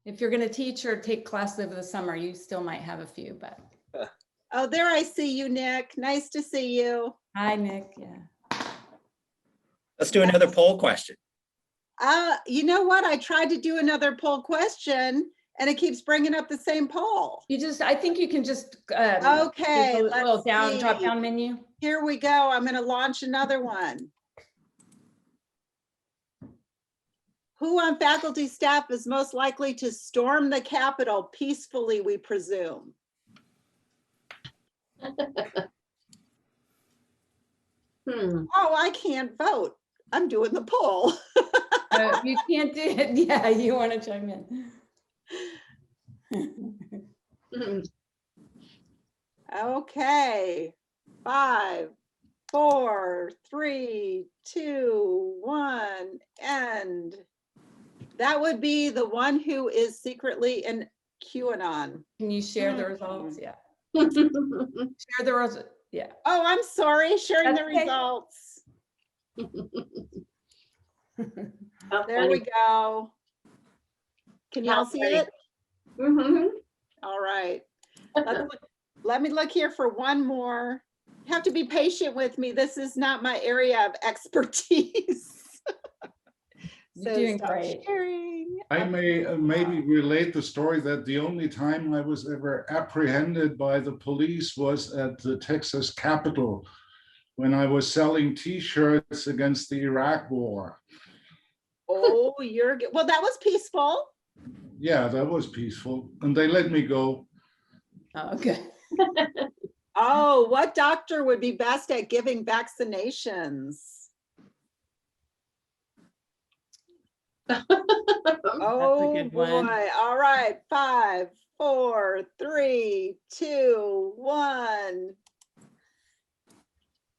If you're going to teach or take classes over the summer, you still might have a few, but. Oh, there I see you, Nick. Nice to see you. Hi, Nick. Yeah. Let's do another poll question. You know what? I tried to do another poll question and it keeps bringing up the same poll. I think you can just. Okay, use the little let's drop see. down menu. Here we go. I'm going to launch another one. Who on faculty staff is most likely to storm the Capitol peacefully, we presume? Oh, I can't vote. I'm doing the poll. You can't do it. Yeah, you want to chime in. Okay. 5, 4, 3, 2, 1, end. That would be the one who is secretly in QAnon. Can you share the results? Yeah. Share the results. Yeah. Oh, I'm sorry, sharing the That's okay. results. There we go. Can y'all see it? All right. Let me look here for one more. You have to be patient with me. This is not my area of expertise. You're doing great. Sharing. I may maybe relate the story that the only time I was ever apprehended by the police was at the Texas Capitol when I was selling T-shirts against the Iraq War. Oh, you're good. Well, that was peaceful. Yeah, that was peaceful, and they let me go. Oh, okay. Oh, what doctor would be best at giving vaccinations? Oh good boy. one. All right. 5, 4, 3, 2, 1.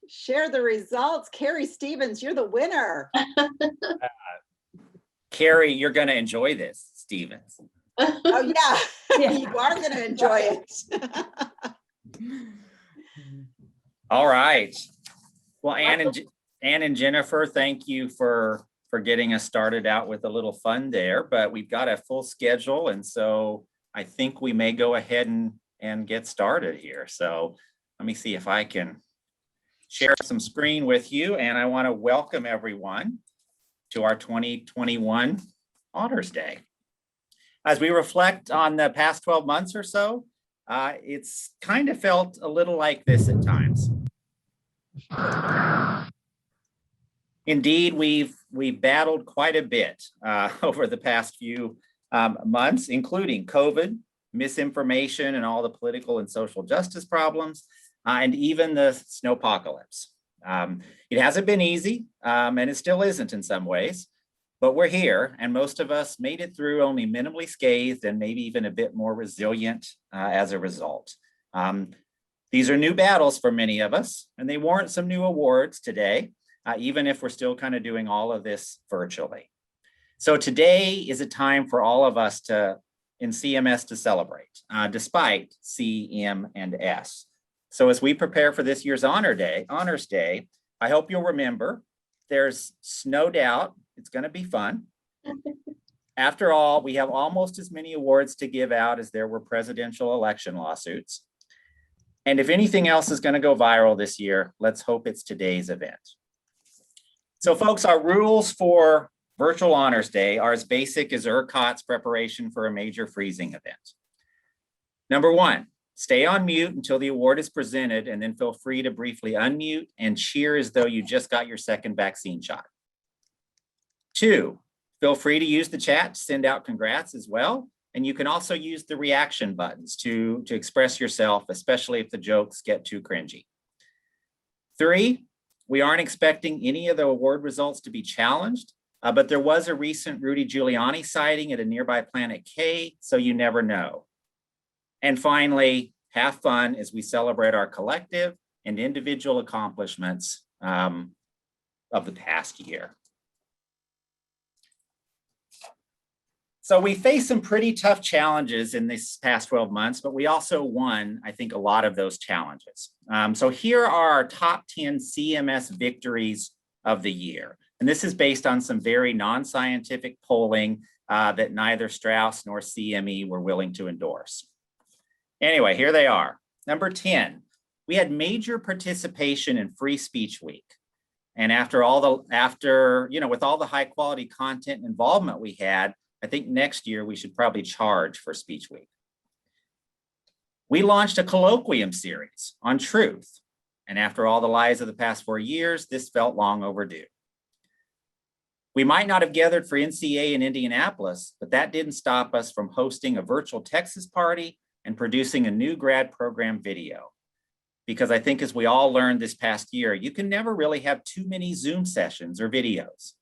Share the results. Carrie Stevens, you're the winner. Carrie, you're going to enjoy this, Stevens. Oh yeah, Yeah. you are going to enjoy it. All right. Well, Ann and Jennifer, thank you for getting us started out with a little fun there, but we've got a full schedule. And so I think we may go ahead and get started here. So let me see if I can share some screen with you. And I want to welcome everyone to our 2021 Honors Day. As we reflect on the past 12 months or so, it's kind of felt a little like this at times. Indeed, we've battled quite a bit over the past few months, including COVID, misinformation, and all the political and social justice problems, and even the snowpocalypse. It hasn't been easy, and it still isn't in some ways, but we're here, and most of us made it through only minimally scathed and maybe even a bit more resilient as a result. These are new battles for many of us, and they warrant some new awards today, even if we're still kind of doing all of this virtually. So today is a time for all of us in CMS to celebrate, despite C, M, and S. So as we prepare for this year's Honors Day, I hope you'll remember there's no doubt it's going to be fun. After all, we have almost as many awards to give out as there were presidential election lawsuits. And if anything else is going to go viral this year, let's hope it's today's event. So folks, our rules for virtual Honors Day are as basic as ERCOT's preparation for a major freezing event. Number 1, stay on mute until the award is presented, and then feel free to briefly unmute and cheer as though you just got your second vaccine shot. 2, feel free to use the chat to send out congrats as well. And you can also use the reaction buttons to express yourself, especially if the jokes get too cringy. 3, we aren't expecting any of the award results to be challenged, but there was a recent Rudy Giuliani sighting at a nearby Planet K, so you never know. And finally, have fun as we celebrate our collective and individual accomplishments of the past year. So we faced some pretty tough challenges in this past 12 months, but we also won, I think, a lot of those challenges. So here are our top 10 CMS victories of the year. And this is based on some very non-scientific polling that neither Strauss nor CME were willing to endorse. Anyway, here they are. Number 10, we had major participation in Free Speech Week. And with all the high quality content and involvement we had, I think next year we should probably charge for Speech Week. We launched a colloquium series on truth. And after all the lies of the past 4 years, this felt long overdue. We might not have gathered for NCA in Indianapolis, but that didn't stop us from hosting a virtual Texas party and producing a new grad program video. Because I think as we all learned this past year, you can never really have too many Zoom sessions or videos.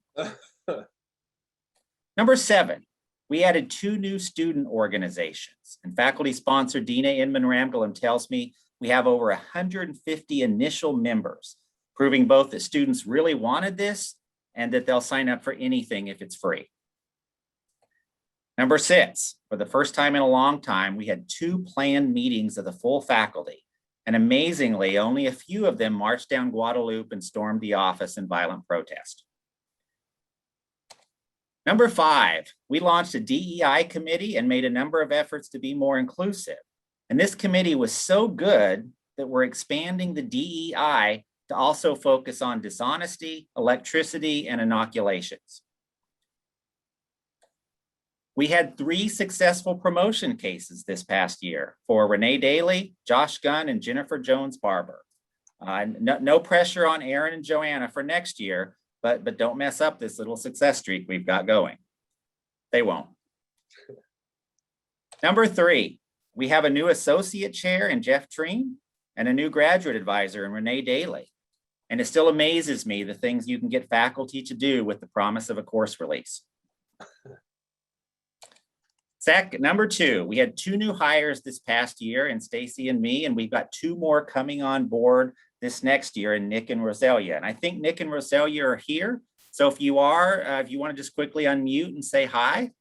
Number 7, we added 2 new student organizations, and faculty sponsor Dina Inman-Ramgolem tells me we have over 150 initial members, proving both that students really wanted this and that they'll sign up for anything if it's free. Number 6, for the first time in a long time, we had 2 planned meetings of the full faculty. And amazingly, only a few of them marched down Guadalupe and stormed the office in violent protest. Number 5, we launched a DEI committee and made a number of efforts to be more inclusive. And this committee was so good that we're expanding the DEI to also focus on dishonesty, electricity, and inoculations. We had 3 successful promotion cases this past year for Renee Daly, Josh Gunn, and Jennifer Jones-Barber. No pressure on Aaron and Joanna for next year, but don't mess up this little success streak we've got going. They won't. Number 3, we have a new associate chair in Jeff Treen and a new graduate advisor in Renee Daly. And it still amazes me the things you can get faculty to do with the promise of a course release. Number 2, we had 2 new hires this past year in Stacy and me, and we've got 2 more coming on board this next year in Nick and Roselia. And I think Nick and Roselia are here. So if you want to just quickly unmute and say hi.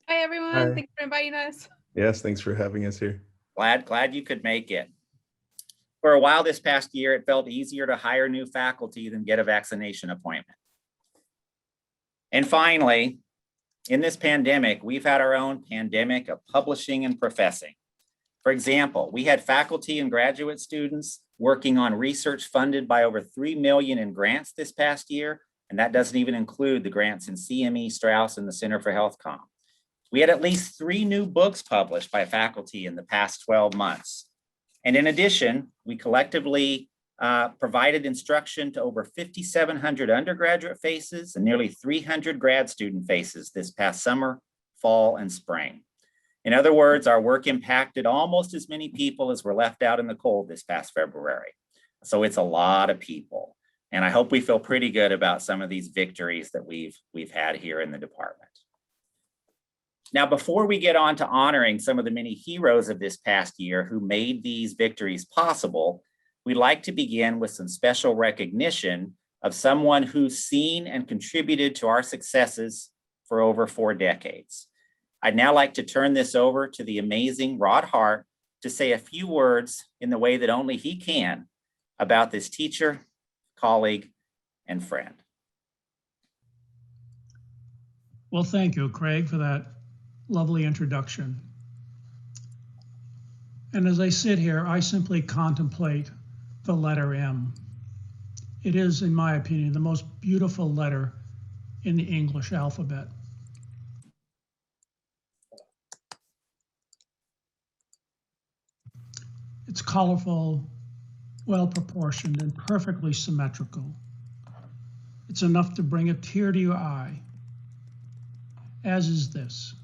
Hi, everyone. Hi. Thanks for inviting us. Yes, thanks for having us here. Glad you could make it. For a while this past year, it felt easier to hire new faculty than get a vaccination appointment. And finally, in this pandemic, we've had our own pandemic of publishing and professing. For example, we had faculty and graduate students working on research funded by over $3 million in grants this past year, and that doesn't even include the grants in CME, Strauss, and the Center for Health Comm. We had at least 3 new books published by faculty in the past 12 months. And in addition, we collectively provided instruction to over 5,700 undergraduate faces and nearly 300 grad student faces this past summer, fall, and spring. In other words, our work impacted almost as many people as were left out in the cold this past February. So it's a lot of people. And I hope we feel pretty good about some of these victories that we've had here in the department. Now, before we get on to honoring some of the many heroes of this past year who made these victories possible, we'd like to begin with some special recognition of someone who's seen and contributed to our successes for over 4 decades. I'd now like to turn this over to the amazing Rod Hart to say a few words in the way that only he can about this teacher, colleague, and friend. Well, thank you, Craig, for that lovely introduction. And as I sit here, I simply contemplate the letter M. It is, in my opinion, the most beautiful letter in the English alphabet. It's colorful, well-proportioned, and perfectly symmetrical. It's enough to bring a tear to your eye, as is this.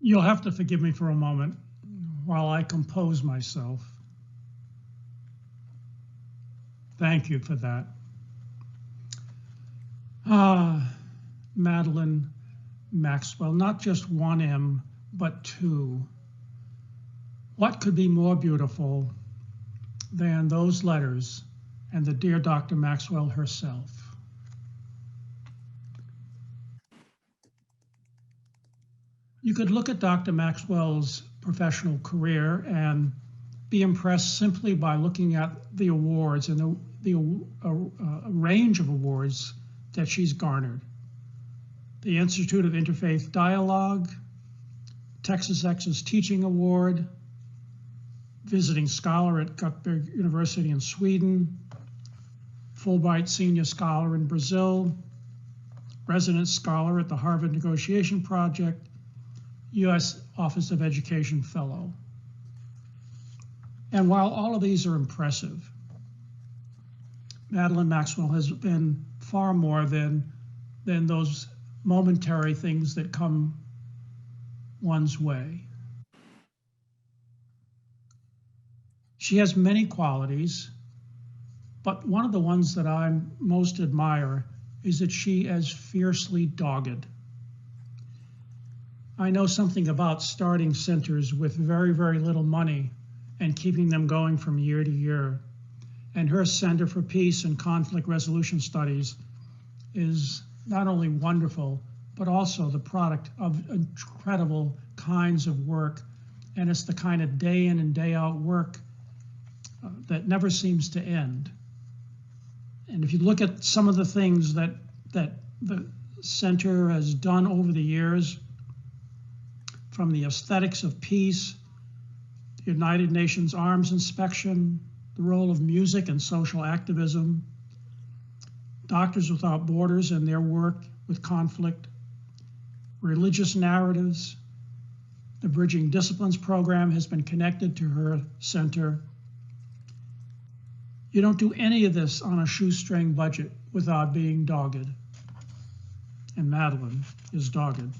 You'll have to forgive me for a moment while I compose myself. Thank you for that. Madeleine Maxwell, not just one M, but two. What could be more beautiful than those letters and the dear Dr. Maxwell herself? You could look at Dr. Maxwell's professional career and be impressed simply by looking at the awards and a range of awards that she's garnered. The Institute of Interfaith Dialogue, Texas Ex's Teaching Award, Visiting Scholar at Göteborg University in Sweden, Fulbright Senior Scholar in Brazil, Resident Scholar at the Harvard Negotiation Project, U.S. Office of Education Fellow. And while all of these are impressive, Madeleine Maxwell has been far more than those momentary things that come one's way. She has many qualities, but one of the ones that I most admire is that she is fiercely dogged. I know something about starting centers with very, very little money and keeping them going from year to year. And her Center for Peace and Conflict Resolution Studies is not only wonderful, but also the product of incredible kinds of work. And it's the kind of day in and day out work that never seems to end. And if you look at some of the things that the center has done over the years, from the aesthetics of peace, the United Nations Arms Inspection, the role of music and social activism, Doctors Without Borders and their work with conflict, religious narratives, the Bridging Disciplines program has been connected to her center. You don't do any of this on a shoestring budget without being dogged. And Madeleine is dogged.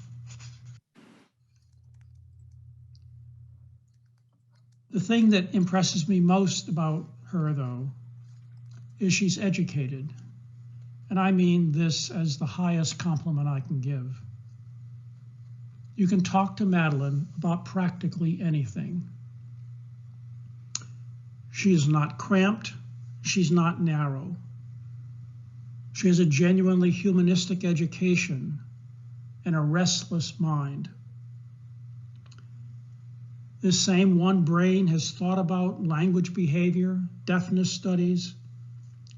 The thing that impresses me most about her, though, is she's educated. And I mean this as the highest compliment I can give. You can talk to Madeleine about practically anything. She is not cramped. She's not narrow. She has a genuinely humanistic education and a restless mind. This same one brain has thought about language behavior, deafness studies,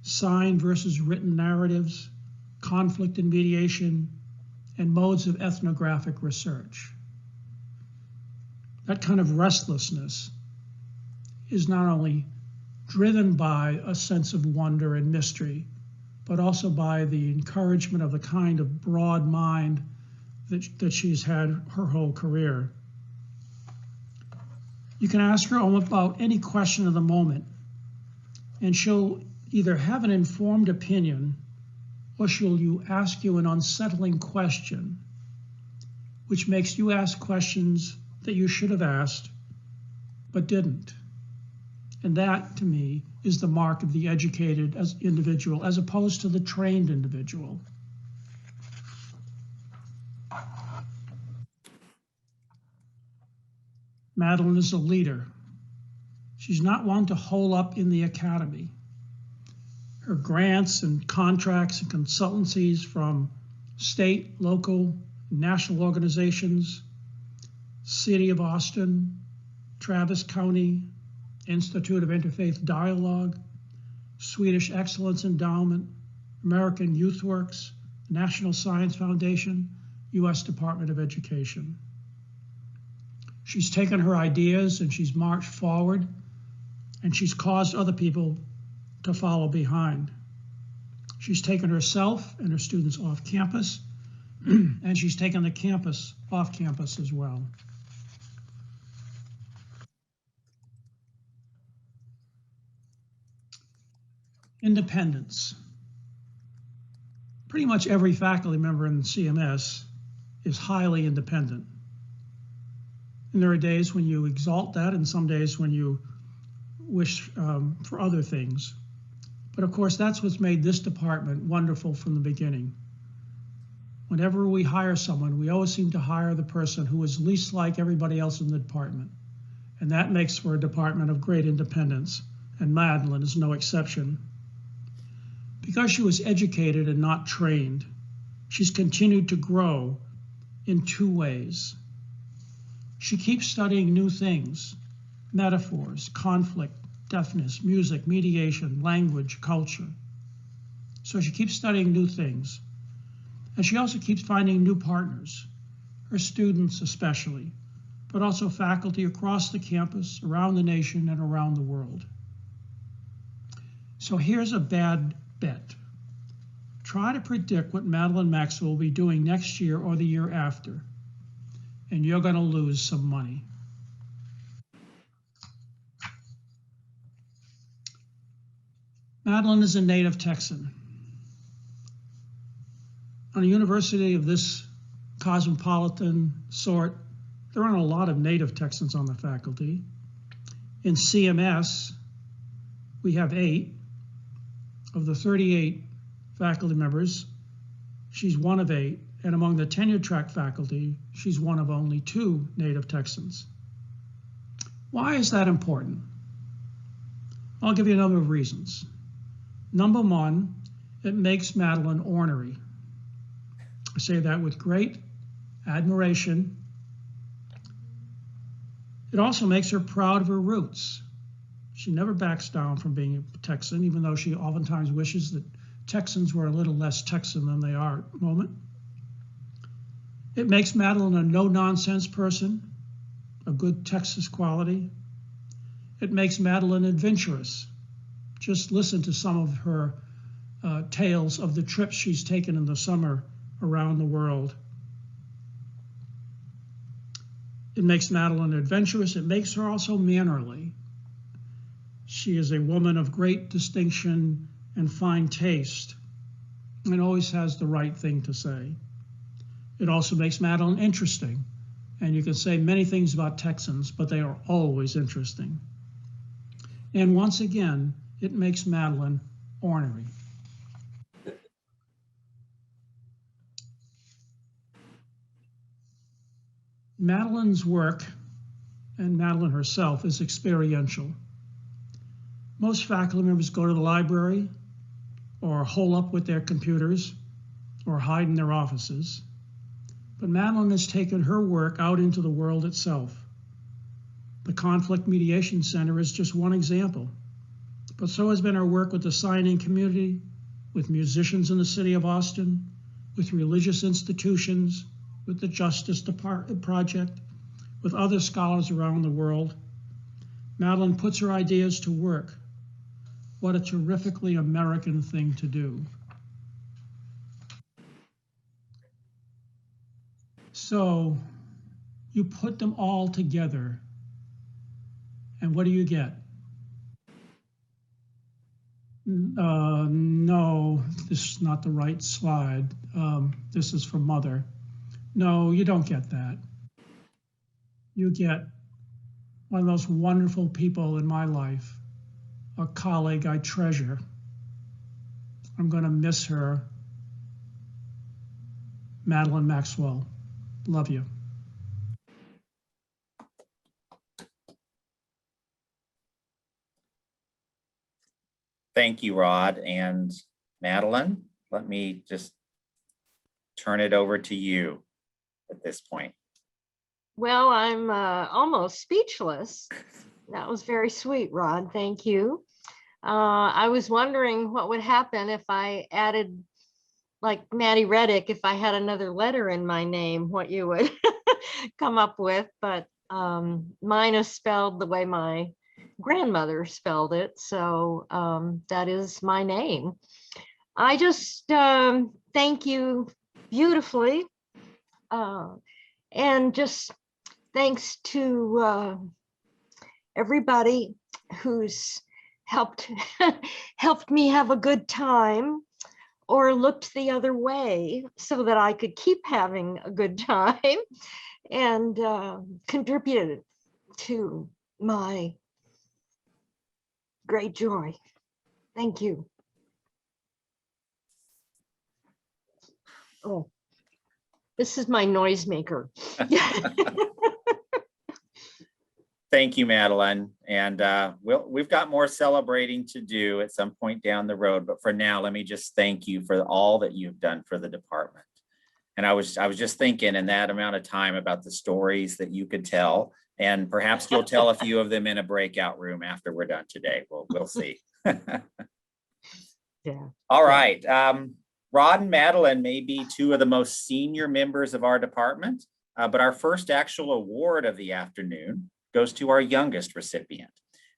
sign versus written narratives, conflict and mediation, and modes of ethnographic research. That kind of restlessness is not only driven by a sense of wonder and mystery, but also by the encouragement of the kind of broad mind that she's had her whole career. You can ask her about any question of the moment, and she'll either have an informed opinion or she'll ask you an unsettling question, which makes you ask questions that you should have asked but didn't. And that, to me, is the mark of the educated individual as opposed to the trained individual. Madeleine is a leader. She's not one to hole up in the academy. Her grants and contracts and consultancies from state, local, national organizations, City of Austin, Travis County, Institute of Interfaith Dialogue, Swedish Excellence Endowment, American Youth Works, National Science Foundation, U.S. Department of Education. She's taken her ideas and she's marched forward, and she's caused other people to follow behind. She's taken herself and her students off campus, and she's taken the campus off campus as well. Independence. Pretty much every faculty member in CMS is highly independent. And there are days when you exalt that and some days when you wish for other things. But of course, that's what's made this department wonderful from the beginning. Whenever we hire someone, we always seem to hire the person who is least like everybody else in the department. And that makes for a department of great independence. And Madeleine is no exception. Because she was educated and not trained, she's continued to grow in two ways. She keeps studying new things, metaphors, conflict, deafness, music, mediation, language, culture. So she keeps studying new things. And she also keeps finding new partners, her students especially, but also faculty across the campus, around the nation, and around the world. So here's a bad bet. Try to predict what Madeleine Maxwell will be doing next year or the year after, and you're going to lose some money. Madeleine is a native Texan. On a university of this cosmopolitan sort, there aren't a lot of native Texans on the faculty. In CMS, we have 8. Of the 38 faculty members, she's one of 8. And among the tenure track faculty, she's one of only 2 native Texans. Why is that important? I'll give you a number of reasons. Number one, it makes Madeleine ornery. I say that with great admiration. It also makes her proud of her roots. She never backs down from being a Texan, even though she oftentimes wishes that Texans were a little less Texan than they are at the moment. It makes Madeleine a no-nonsense person, a good Texas quality. It makes Madeleine adventurous. Just listen to some of her tales of the trips she's taken in the summer around the world. It makes Madeleine adventurous. It makes her also mannerly. She is a woman of great distinction and fine taste, and always has the right thing to say. It also makes Madeleine interesting. And you can say many things about Texans, but they are always interesting. And once again, it makes Madeleine ornery. Madeleine's work, and Madeleine herself, is experiential. Most faculty members go to the library or hole up with their computers or hide in their offices. But Madeleine has taken her work out into the world itself. The Conflict Mediation Center is just one example, but so has been her work with the signing community, with musicians in the city of Austin, with religious institutions, with the Justice Project, with other scholars around the world. Madeleine puts her ideas to work. What a terrifically American thing to do. So you put them all together, and what do you get? No, this is not the right slide. This is for Mother. No, you don't get that. You get one of those wonderful people in my life, a colleague I treasure. I'm going to miss her. Madeleine Maxwell. Love you. Thank you, Rod and Madeleine. Let me just turn it over to you at this point. Well, I'm almost speechless. That was very sweet, Rod. Thank you. I was wondering what would happen if I added, like Maddie Reddick, if I had another letter in my name, what you would come up with. But mine is spelled the way my grandmother spelled it. So that is my name. I just thank you beautifully. And just thanks to everybody who's helped me have a good time. or looked the other way so that I could keep having a good time and contributed to my great joy. Thank you. Oh, this is my noisemaker. Thank you, Madeleine. And we've got more celebrating to do at some point down the road. But for now, let me just thank you for all that you've done for the department. And I was just thinking in that amount of time about the stories that you could tell, and perhaps you'll tell a few of them in a breakout room after we're done today. We'll see. Yeah. All right. Rod and Madeleine may be two of the most senior members of our department, but our first actual award of the afternoon goes to our youngest recipient.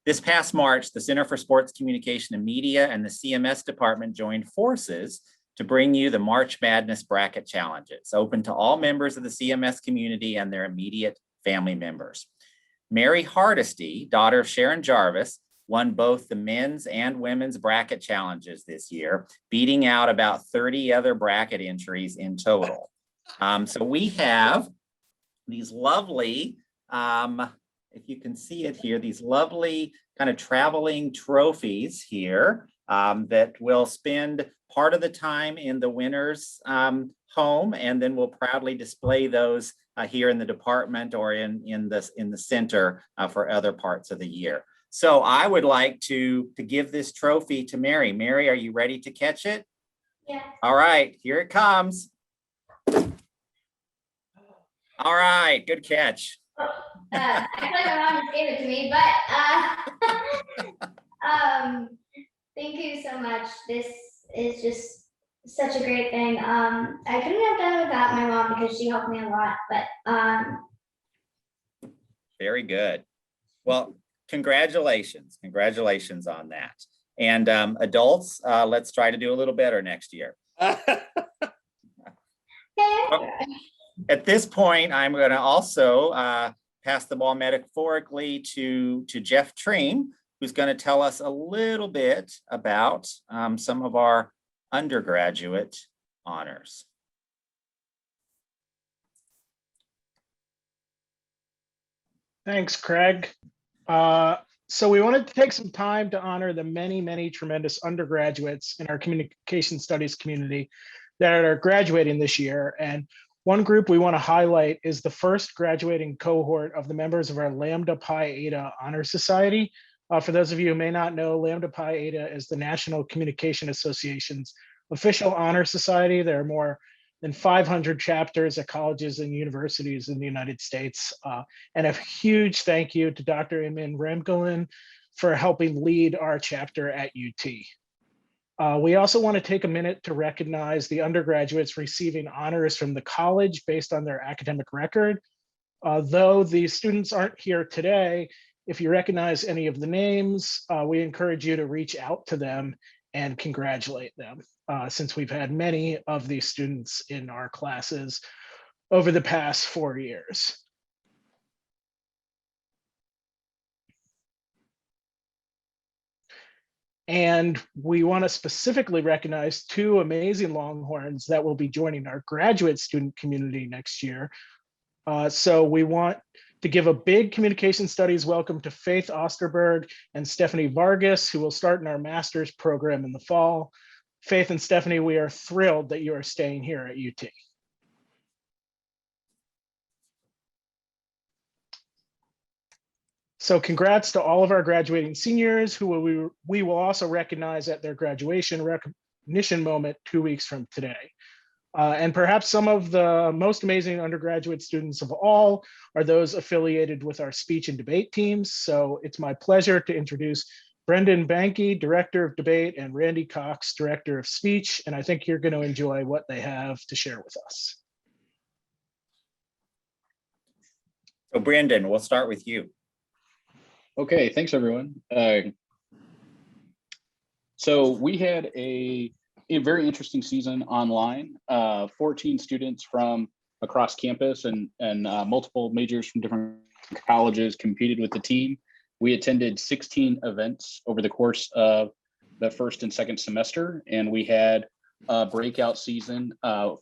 This past March, the Center for Sports Communication and Media and the CMS department joined forces to bring you the March Madness Bracket Challenges, open to all members of the CMS community and their immediate family members. Mary Hardesty, daughter of Sharon Jarvis, won both the men's and women's bracket challenges this year, beating out about 30 other bracket entries in total. So we have these lovely, if you can see it here, these lovely kind of traveling trophies here that will spend part of the time in the winner's home, and then we'll proudly display those here in the department or in the center for other parts of the year. So I would like to give this trophy to Mary. Mary, are you ready to catch it? Yeah. All right, here it comes. All right, good catch. Actually, my mom just gave it to me, but thank you so much. This is just such a great thing. I couldn't have done it without my mom because she helped me a lot, but very good. Well, congratulations on that. And adults, let's try to do a little better next year. At this point, I'm going to also pass the ball metaphorically to Jeff Treem, who's going to tell us a little bit about some of our undergraduate honors. Thanks, Craig. So we wanted to take some time to honor the many, many tremendous undergraduates in our communication studies community that are graduating this year. And one group we want to highlight is the first graduating cohort of the members of our Lambda Pi Eta Honor Society. For those of you who may not know, Lambda Pi Eta is the National Communication Association's official honor society. There are more than 500 chapters at colleges and universities in the United States. And a huge thank you to Dr. Emin Remgelen for helping lead our chapter at UT. We also want to take a minute to recognize the undergraduates receiving honors from the college based on their academic record. Though the students aren't here today, if you recognize any of the names, we encourage you to reach out to them and congratulate them, since we've had many of these students in our classes over the past 4 years. And we want to specifically recognize two amazing Longhorns that will be joining our graduate student community next year. So we want to give a big communication studies welcome to Faith Osterberg and Stephanie Vargas, who will start in our master's program in the fall. Faith and Stephanie, we are thrilled that you are staying here at UT. So congrats to all of our graduating seniors who we will also recognize at their graduation recognition moment 2 weeks from today. And perhaps some of the most amazing undergraduate students of all are those affiliated with our speech and debate teams. So it's my pleasure to introduce Brendan Banke, Director of Debate, and Randy Cox, Director of Speech. And I think you're going to enjoy what they have to share with us. So Brendan, we'll start with you. Okay, thanks everyone. So we had a very interesting season online. 14 students from across campus and multiple majors from different colleges competed with the team. We attended 16 events over the course of the first and second semester, and we had breakout season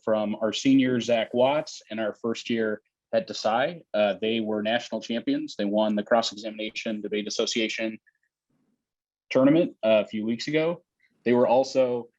from our senior, Zach Watts, and our first year at Desai. They were national champions. They won the Cross-Examination Debate Association tournament a few weeks ago. They were also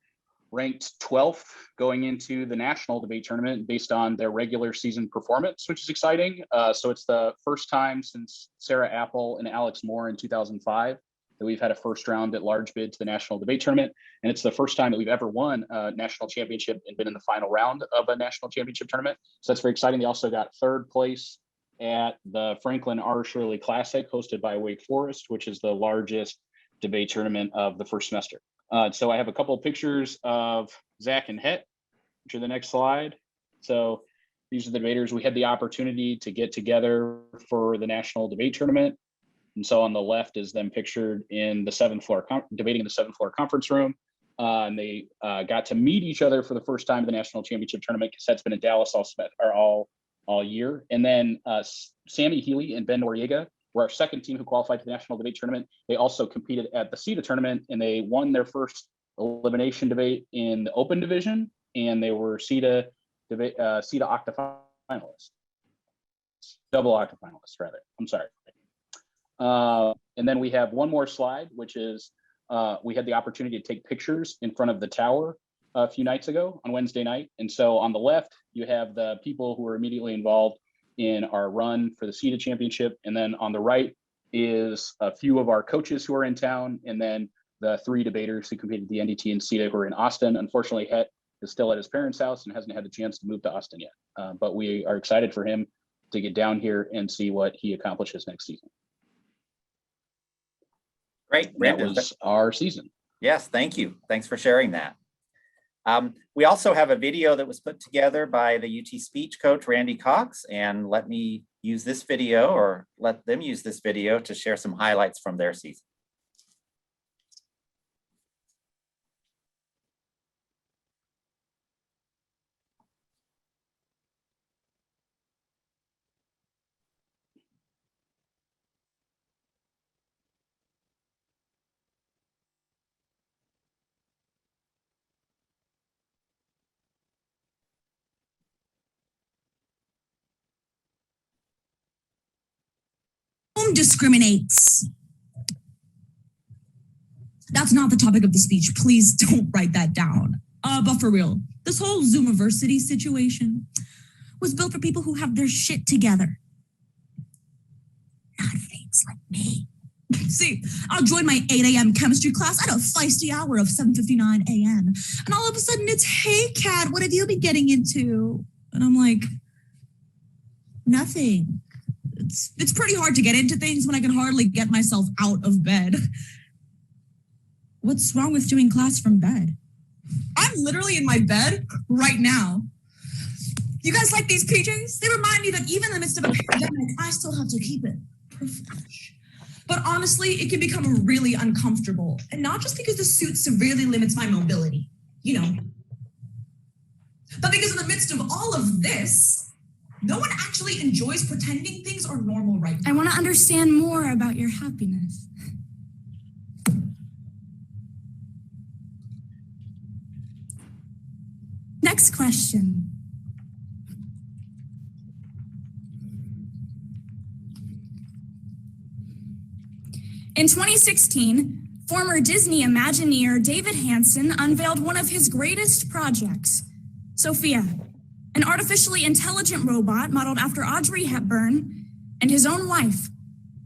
ranked 12th going into the national debate tournament based on their regular season performance, which is exciting. So it's the first time since Sarah Apple and Alex Moore in 2005 that we've had a first round at large bid to the national debate tournament. And it's the first time that we've ever won a national championship and been in the final round of a national championship tournament. So that's very exciting. They also got third place at the Franklin R. Shirley Classic hosted by Wake Forest, which is the largest debate tournament of the first semester. So I have a couple of pictures of Zach and Het, which are the next slide. So these are the debaters. We had the opportunity to get together for the national debate tournament. And so on the left is them pictured in the 7th floor, debating in the 7th floor conference room. And they got to meet each other for the first time in the national championship tournament, because that's been in Dallas all year. And then Sammy Healy and Ben Noriega were our second team who qualified to the national debate tournament. They also competed at the CETA tournament, and they won their first elimination debate in the open division, and they were CETA octa finalists, double octa finalists rather. I'm sorry. And then we have one more slide, which is we had the opportunity to take pictures in front of the tower a few nights ago on Wednesday night. And so on the left, you have the people who were immediately involved in our run for the CETA championship. And then on the right is a few of our coaches who are in town, and then the 3 debaters who competed at the NDT and CETA who are in Austin. Unfortunately, Het is still at his parents' house and hasn't had the chance to move to Austin yet. But we are excited for him to get down here and see what he accomplishes next season. Great. That was our season. Yes, thank you. Thanks for sharing that. We also have a video that was put together by the UT speech coach, Randy Cox, and let me use this video, or let them use this video to share some highlights from their season. Discriminates. That's not the topic of the speech. Please don't write that down. But for real, this whole Zoomiversity situation was built for people who have their shit together. Not fakes like me. See, I'll join my 8 a.m. chemistry class at a feisty hour of 7:59 a.m. And all of a sudden it's, hey, Kat, what have you been getting into? And I'm like, nothing. It's pretty hard to get into things when I can hardly get myself out of bed. What's wrong with doing class from bed? I'm literally in my bed right now. You guys like these PJs? They remind me that even in the midst of a pandemic, I still have to keep it professional. But honestly, it can become really uncomfortable. And not just because the suit severely limits my mobility, you know, but because in the midst of all of this, no one actually enjoys pretending things are normal right now. I want to understand more about your happiness. Next question. In 2016, former Disney Imagineer David Hansen unveiled one of his greatest projects, Sophia, an artificially intelligent robot modeled after Audrey Hepburn and his own wife.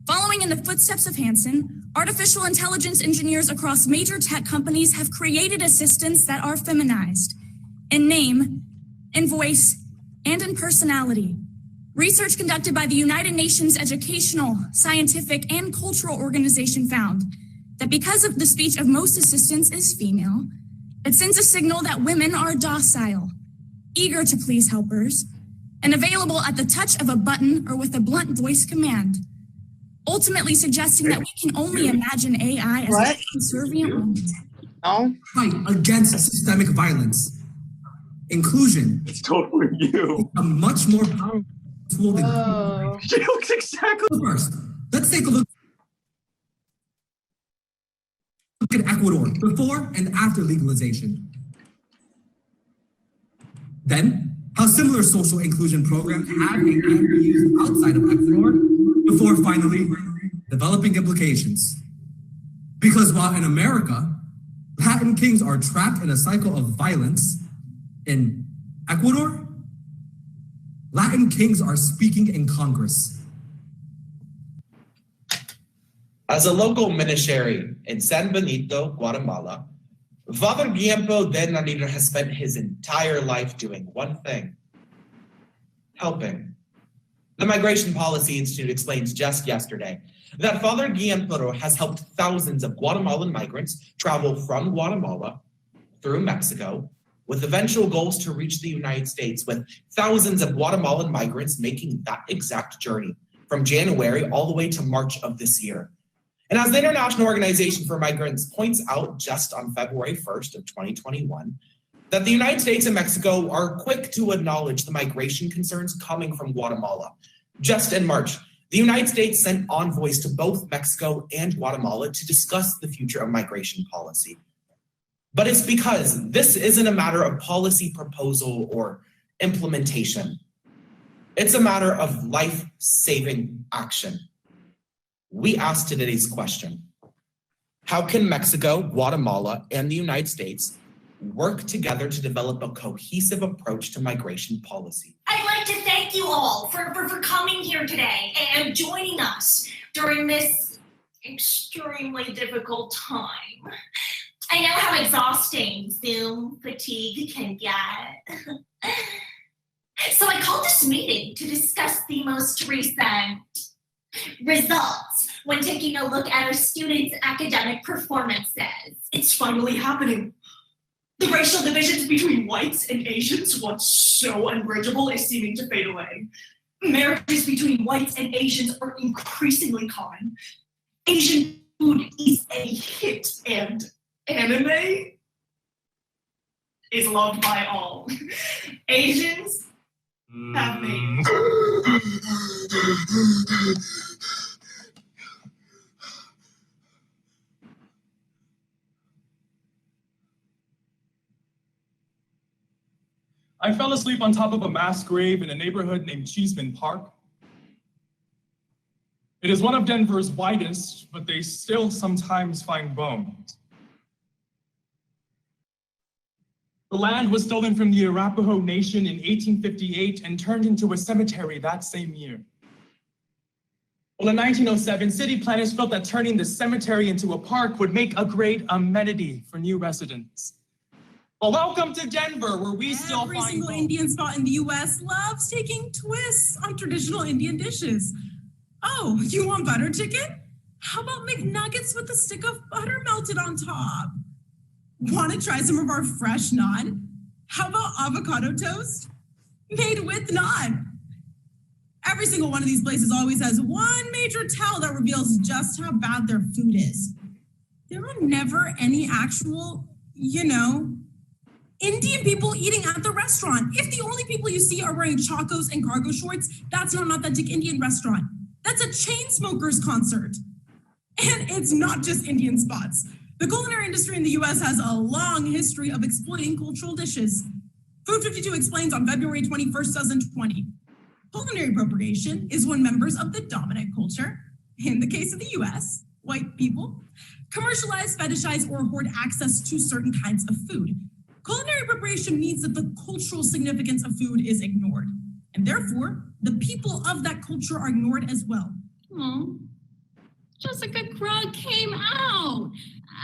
Following in the footsteps of Hansen, artificial intelligence engineers across major tech companies have created assistants that are feminized in name, in voice, and in personality. Research conducted by the United Nations Educational, Scientific, and Cultural Organization found that because of the speech of most assistants is female, it sends a signal that women are docile, eager to please helpers, and available at the touch of a button or with a blunt voice command, ultimately suggesting that we can only imagine AI as a subservient woman. Fight against systemic violence. Inclusion. It's totally you. A much more powerful tool than She looks exactly. First, let's take a look at Ecuador before and after legalization. Then, how similar social inclusion programs have and can be used outside of Ecuador, before finally developing implications. Because while in America, Latin kings are trapped in a cycle of violence, in Ecuador, Latin kings are speaking in Congress. As a local ministry in San Benito, Guatemala, Father Guillermo de Nadir has spent his entire life doing one thing: helping. The Migration Policy Institute explains just yesterday that Father Guillermo has helped thousands of Guatemalan migrants travel from Guatemala through Mexico, with eventual goals to reach the United States, with thousands of Guatemalan migrants making that exact journey from January all the way to March of this year. And as the International Organization for Migrants points out just on February 1st of 2021, that the United States and Mexico are quick to acknowledge the migration concerns coming from Guatemala. Just in March, the United States sent envoys to both Mexico and Guatemala to discuss the future of migration policy. But it's because this isn't a matter of policy proposal or implementation. It's a matter of life-saving action. We asked today's question: how can Mexico, Guatemala, and the United States work together to develop a cohesive approach to migration policy? I'd like to thank you all for coming here today and joining us during this extremely difficult time. I know how exhausting Zoom fatigue can get. So I called this meeting to discuss the most recent results when taking a look at our students' academic performances. It's finally happening. The racial divisions between whites and Asians, once so unbridgeable, is seeming to fade away. Marriages between whites and Asians are increasingly common. Asian food is a hit, and anime is loved by all. Asians have made. I fell asleep on top of a mass grave in a neighborhood named Cheeseman Park. It is one of Denver's widest, but they still sometimes find bones. The land was stolen from the Arapaho Nation in 1858 and turned into a cemetery that same year. Well, in 1907, city planners felt that turning the cemetery into a park would make a great amenity for new residents. Well, welcome to Denver, where we still find every single Indian spot in the U.S. loves taking twists on traditional Indian dishes. Oh, you want butter chicken? How about McNuggets with a stick of butter melted on top? Want to try some of our fresh naan? How about avocado toast made with naan? Every single one of these places always has one major tell that reveals just how bad their food is. There are never any actual, Indian people eating at the restaurant. If the only people you see are wearing chacos and cargo shorts, that's not an authentic Indian restaurant. That's a chain smokers concert. And it's not just Indian spots. The culinary industry in the US has a long history of exploiting cultural dishes. Food 52 explains on February 21st, 2020. Culinary appropriation is when members of the dominant culture, in the case of the US, white people, commercialize, fetishize, or hoard access to certain kinds of food. Culinary appropriation means that the cultural significance of food is ignored, and therefore, the people of that culture are ignored as well. Oh, Jessica Krug came out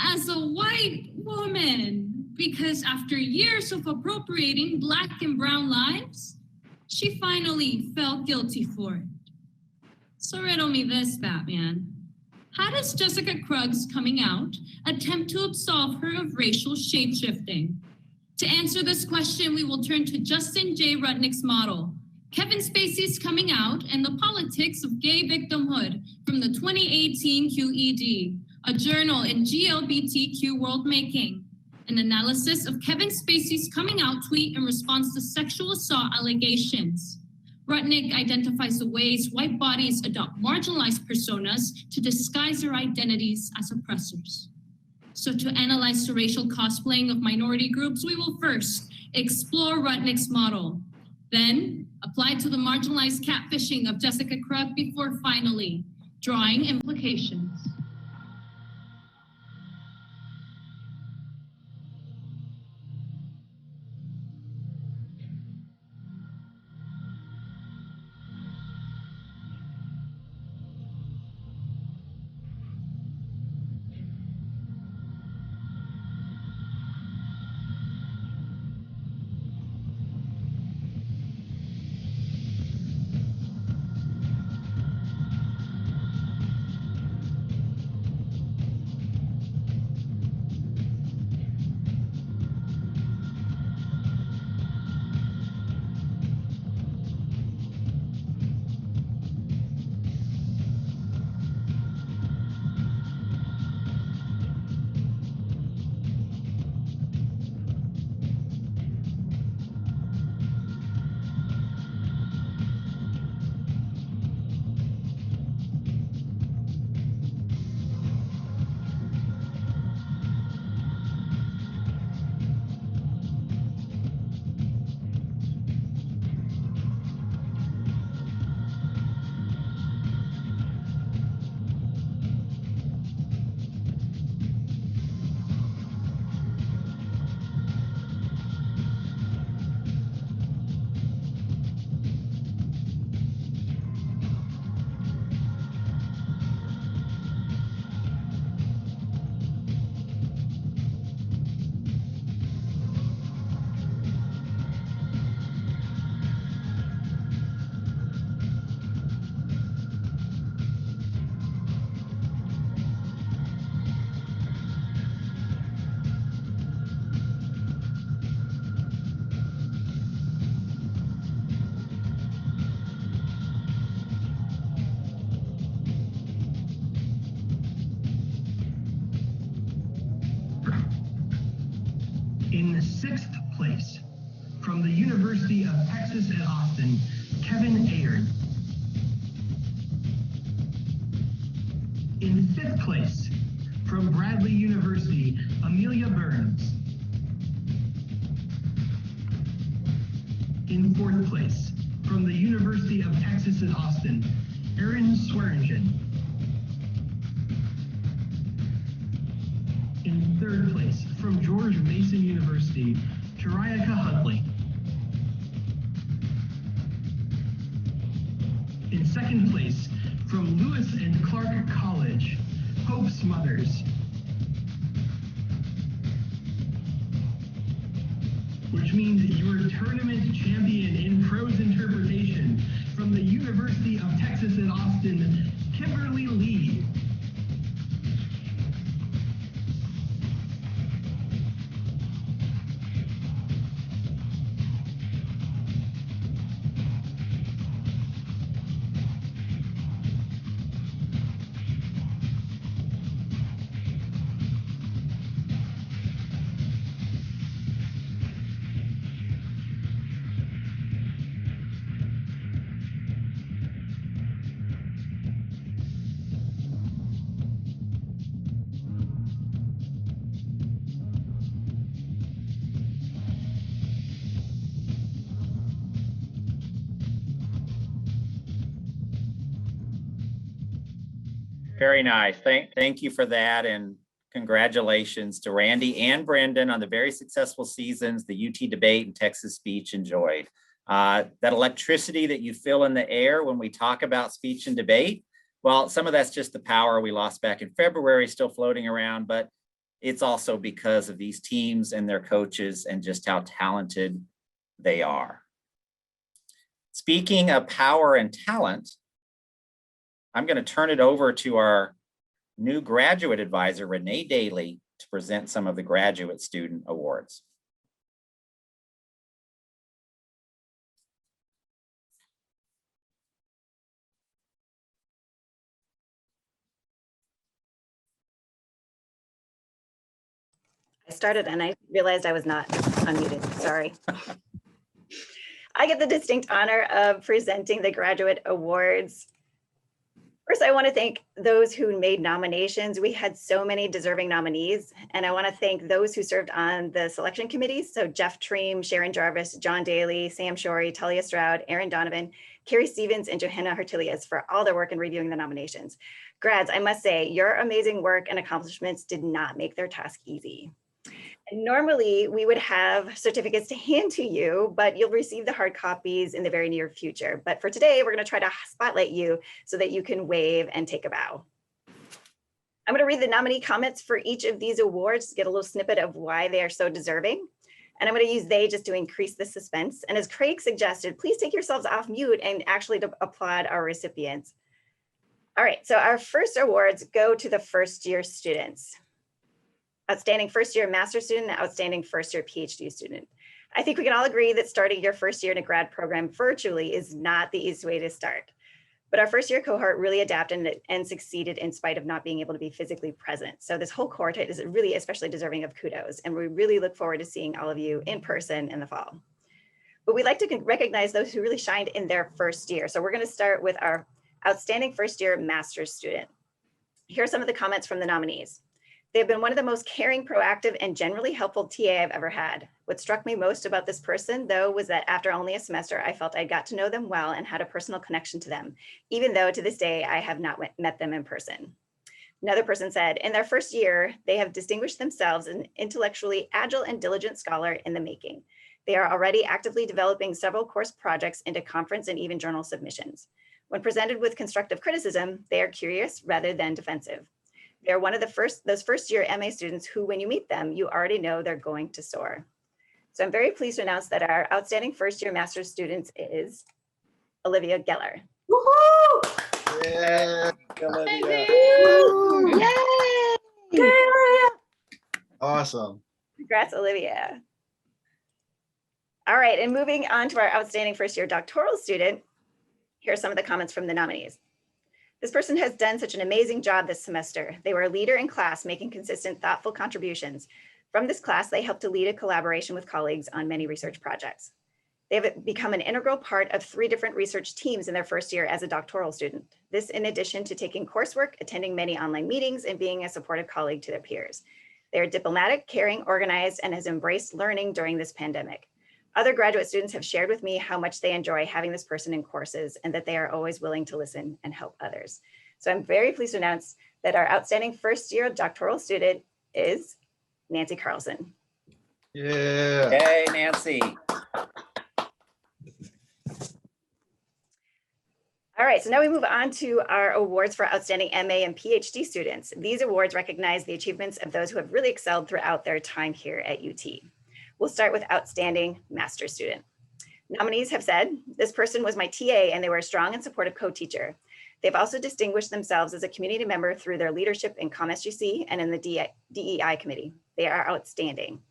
as a white woman because after years of appropriating Black and brown lives, she finally felt guilty for it. So riddle me this, Batman. How does Jessica Krug's coming out attempt to absolve her of racial shapeshifting? To answer this question, we will turn to Justin J. Rudnick's model, Kevin Spacey's Coming Out and the Politics of Gay Victimhood from the 2018 QED, a journal in GLBTQ world making, an analysis of Kevin Spacey's coming out tweet in response to sexual assault allegations. Rudnick identifies the ways white bodies adopt marginalized personas to disguise their identities as oppressors. So to analyze the racial cosplaying of minority groups, we will first explore Rudnick's model. Then apply to the marginalized catfishing of Jessica Krug before finally drawing implications. In the 6th place, from the University of Texas at Austin, Kevin Ayard. In 5th place, from Bradley University, Amelia Burns. In 4th place, from the University of Texas at Austin, Erin Swearingen. In 3rd place, from George Mason University, Tariaka Huntley. In 2nd place, from Lewis and Clark College, Hope Smothers. Which means your tournament champion in prose interpretation from the University of Texas at Austin, Kimberly Lee. Very nice. Thank you for that. And congratulations to Randy and Brendan on the very successful seasons the UT Debate and Texas Speech enjoyed. That electricity that you feel in the air when we talk about speech and debate, well, some of that's just the power we lost back in February still floating around, but it's also because of these teams and their coaches and just how talented they are. Speaking of power and talent, I'm going to turn it over to our new graduate advisor, Renee Daly, to present some of the graduate student awards. I started and I realized I was not unmuted, sorry. I get the distinct honor of presenting the graduate awards First, I want to thank those who made nominations. We had so many deserving nominees, and I want to thank those who served on the selection committees. So Jeff Treem, Sharon Jarvis, John Daly, Sam Shorey, Talia Stroud, Aaron Donovan, Carrie Stevens, and Johanna Hertilius for all their work in reviewing the nominations. Grads, I must say, your amazing work and accomplishments did not make their task easy. And normally, we would have certificates to hand to you, but you'll receive the hard copies in the very near future. But for today, we're going to try to spotlight you so that you can wave and take a bow. I'm going to read the nominee comments for each of these awards to get a little snippet of why they are so deserving. And I'm going to use they just to increase the suspense. And as Craig suggested, please take yourselves off mute and actually to applaud our recipients. All right, so our first awards go to the first-year students. Outstanding first-year master's student, outstanding first-year PhD student. I think we can all agree that starting your first year in a grad program virtually is not the easiest way to start. But our first-year cohort really adapted and succeeded in spite of not being able to be physically present. So this whole cohort is really especially deserving of kudos, and we really look forward to seeing all of you in person in the fall. But we'd like to recognize those who really shined in their first year. So we're going to start with our outstanding first-year master's student. Here are some of the comments from the nominees. They've been one of the most caring, proactive, and generally helpful TA I've ever had. What struck me most about this person, though, was that after only a semester, I felt I got to know them well and had a personal connection to them, even though to this day, I have not met them in person. Another person said, in their first year, they have distinguished themselves as an intellectually agile and diligent scholar in the making. They are already actively developing several course projects into conference and even journal submissions. When presented with constructive criticism, they are curious rather than defensive. They're one of those first-year MA students who, when you meet them, you already know they're going to soar. So I'm very pleased to announce that our outstanding first-year master's student is Olivia Geller. Woohoo! Yeah, Olivia. Yay! Awesome. Congrats, Olivia. All right, and moving on to our outstanding first-year doctoral student, here are some of the comments from the nominees. This person has done such an amazing job this semester. They were a leader in class, making consistent, thoughtful contributions. From this class, they helped to lead a collaboration with colleagues on many research projects. They have become an integral part of 3 different research teams in their first year as a doctoral student. This in addition to taking coursework, attending many online meetings, and being a supportive colleague to their peers. They are diplomatic, caring, organized, and has embraced learning during this pandemic. Other graduate students have shared with me how much they enjoy having this person in courses and that they are always willing to listen and help others. So I'm very pleased to announce that our outstanding first-year doctoral student is Nancy Carlson. Yeah. Yay, Nancy. All right, so now we move on to our awards for outstanding MA and PhD students. These awards recognize the achievements of those who have really excelled throughout their time here at UT. We'll start with outstanding master's student. Nominees have said, this person was my TA and they were a strong and supportive co-teacher. They've also distinguished themselves as a community member through their leadership in CMS and in the DEI committee. They are outstanding.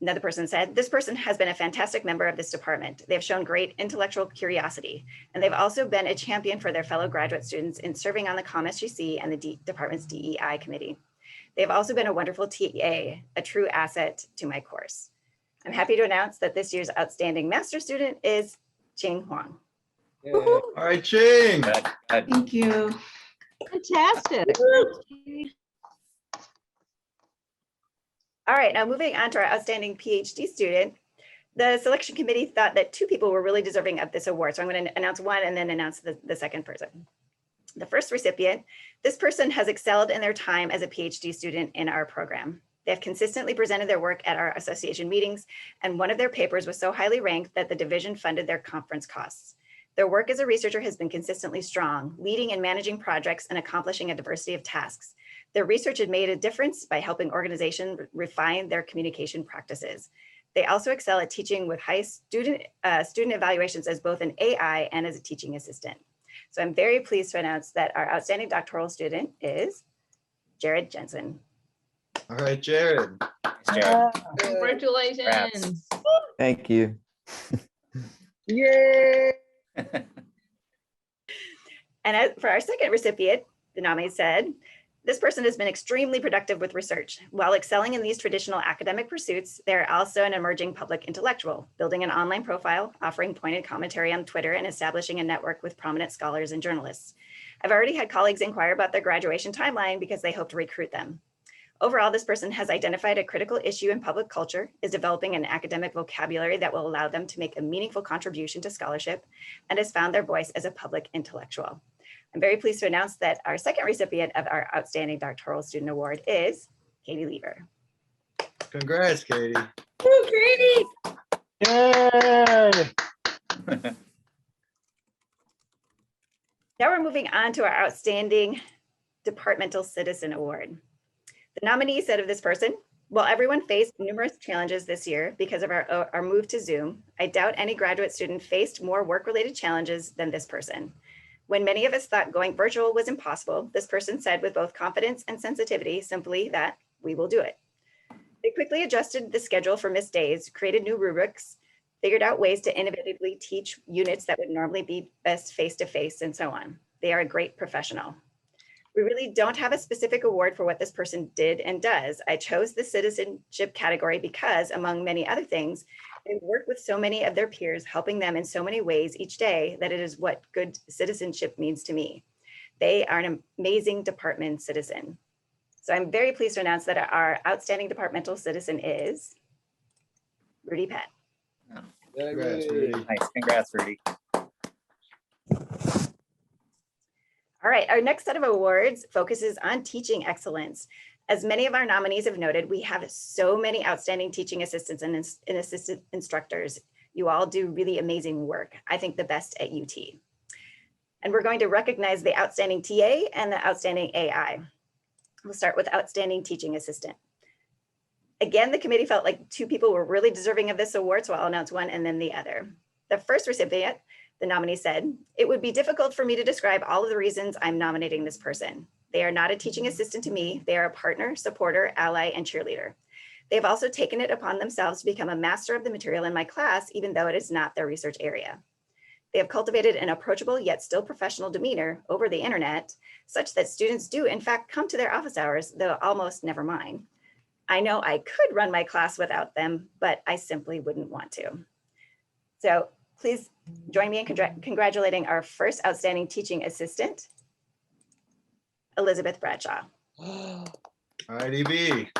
Another person said, this person has been a fantastic member of this department. They have shown great intellectual curiosity, and they've also been a champion for their fellow graduate students in serving on the CMS and the department's DEI committee. They've also been a wonderful TA, a true asset to my course. I'm happy to announce that this year's outstanding master student is Ching Huang. All right, Ching. Thank you. Fantastic. All right, now moving on to our outstanding PhD student. The selection committee thought that 2 people were really deserving of this award. So I'm going to announce one and then announce the second person. The first recipient, this person has excelled in their time as a PhD student in our program. They have consistently presented their work at our association meetings, and one of their papers was so highly ranked that the division funded their conference costs. Their work as a researcher has been consistently strong, leading and managing projects and accomplishing a diversity of tasks. Their research had made a difference by helping organizations refine their communication practices. They also excel at teaching with high student evaluations as both an AI and as a teaching assistant. So I'm very pleased to announce that our outstanding doctoral student is Jared Jensen. All right, Jared. Jared. Congratulations. Thank you. Yay! And for our second recipient, the nominee said, This person has been extremely productive with research. While excelling in these traditional academic pursuits, they're also an emerging public intellectual, building an online profile, offering pointed commentary on Twitter, and establishing a network with prominent scholars and journalists. I've already had colleagues inquire about their graduation timeline because they hope to recruit them. Overall, this person has identified a critical issue in public culture, is developing an academic vocabulary that will allow them to make a meaningful contribution to scholarship, and has found their voice as a public intellectual. I'm very pleased to announce that our second recipient of our Outstanding Doctoral Student Award is Katie Lever. Congrats, Katie. Woo, Katie! Yay! Now we're moving on to our Outstanding Departmental Citizen Award. The nominee said of this person, while everyone faced numerous challenges this year because of our move to Zoom, I doubt any graduate student faced more work-related challenges than this person. When many of us thought going virtual was impossible, this person said with both confidence and sensitivity simply that we will do it. They quickly adjusted the schedule for missed days, created new rubrics, figured out ways to innovatively teach units that would normally be best face-to-face, and so on. They are a great professional. We really don't have a specific award for what this person did and does. I chose the citizenship category because, among many other things, they work with so many of their peers, helping them in so many ways each day that it is what good citizenship means to me. They are an amazing department citizen. So I'm very pleased to announce that our Outstanding Departmental Citizen is Rudy Pett. Congrats, Rudy. Nice, congrats, Rudy. All right, our next set of awards focuses on teaching excellence. As many of our nominees have noted, we have so many outstanding teaching assistants and assistant instructors. You all do really amazing work. I think the best at UT. And we're going to recognize the outstanding TA and the outstanding AI. We'll start with outstanding teaching assistant. Again, the committee felt like two people were really deserving of this award, so I'll announce one and then the other. The first recipient, the nominee said, "It would be difficult for me to describe all of the reasons I'm nominating this person. They are not a teaching assistant to me. They are a partner, supporter, ally, and cheerleader. They have also taken it upon themselves to become a master of the material in my class, even though it is not their research area. They have cultivated an approachable yet still professional demeanor over the internet, such that students do in fact come to their office hours, though almost never mine. I know I could run my class without them, but I simply wouldn't want to." So please join me in congratulating our first outstanding teaching assistant, Elizabeth Bradshaw. All right, EB.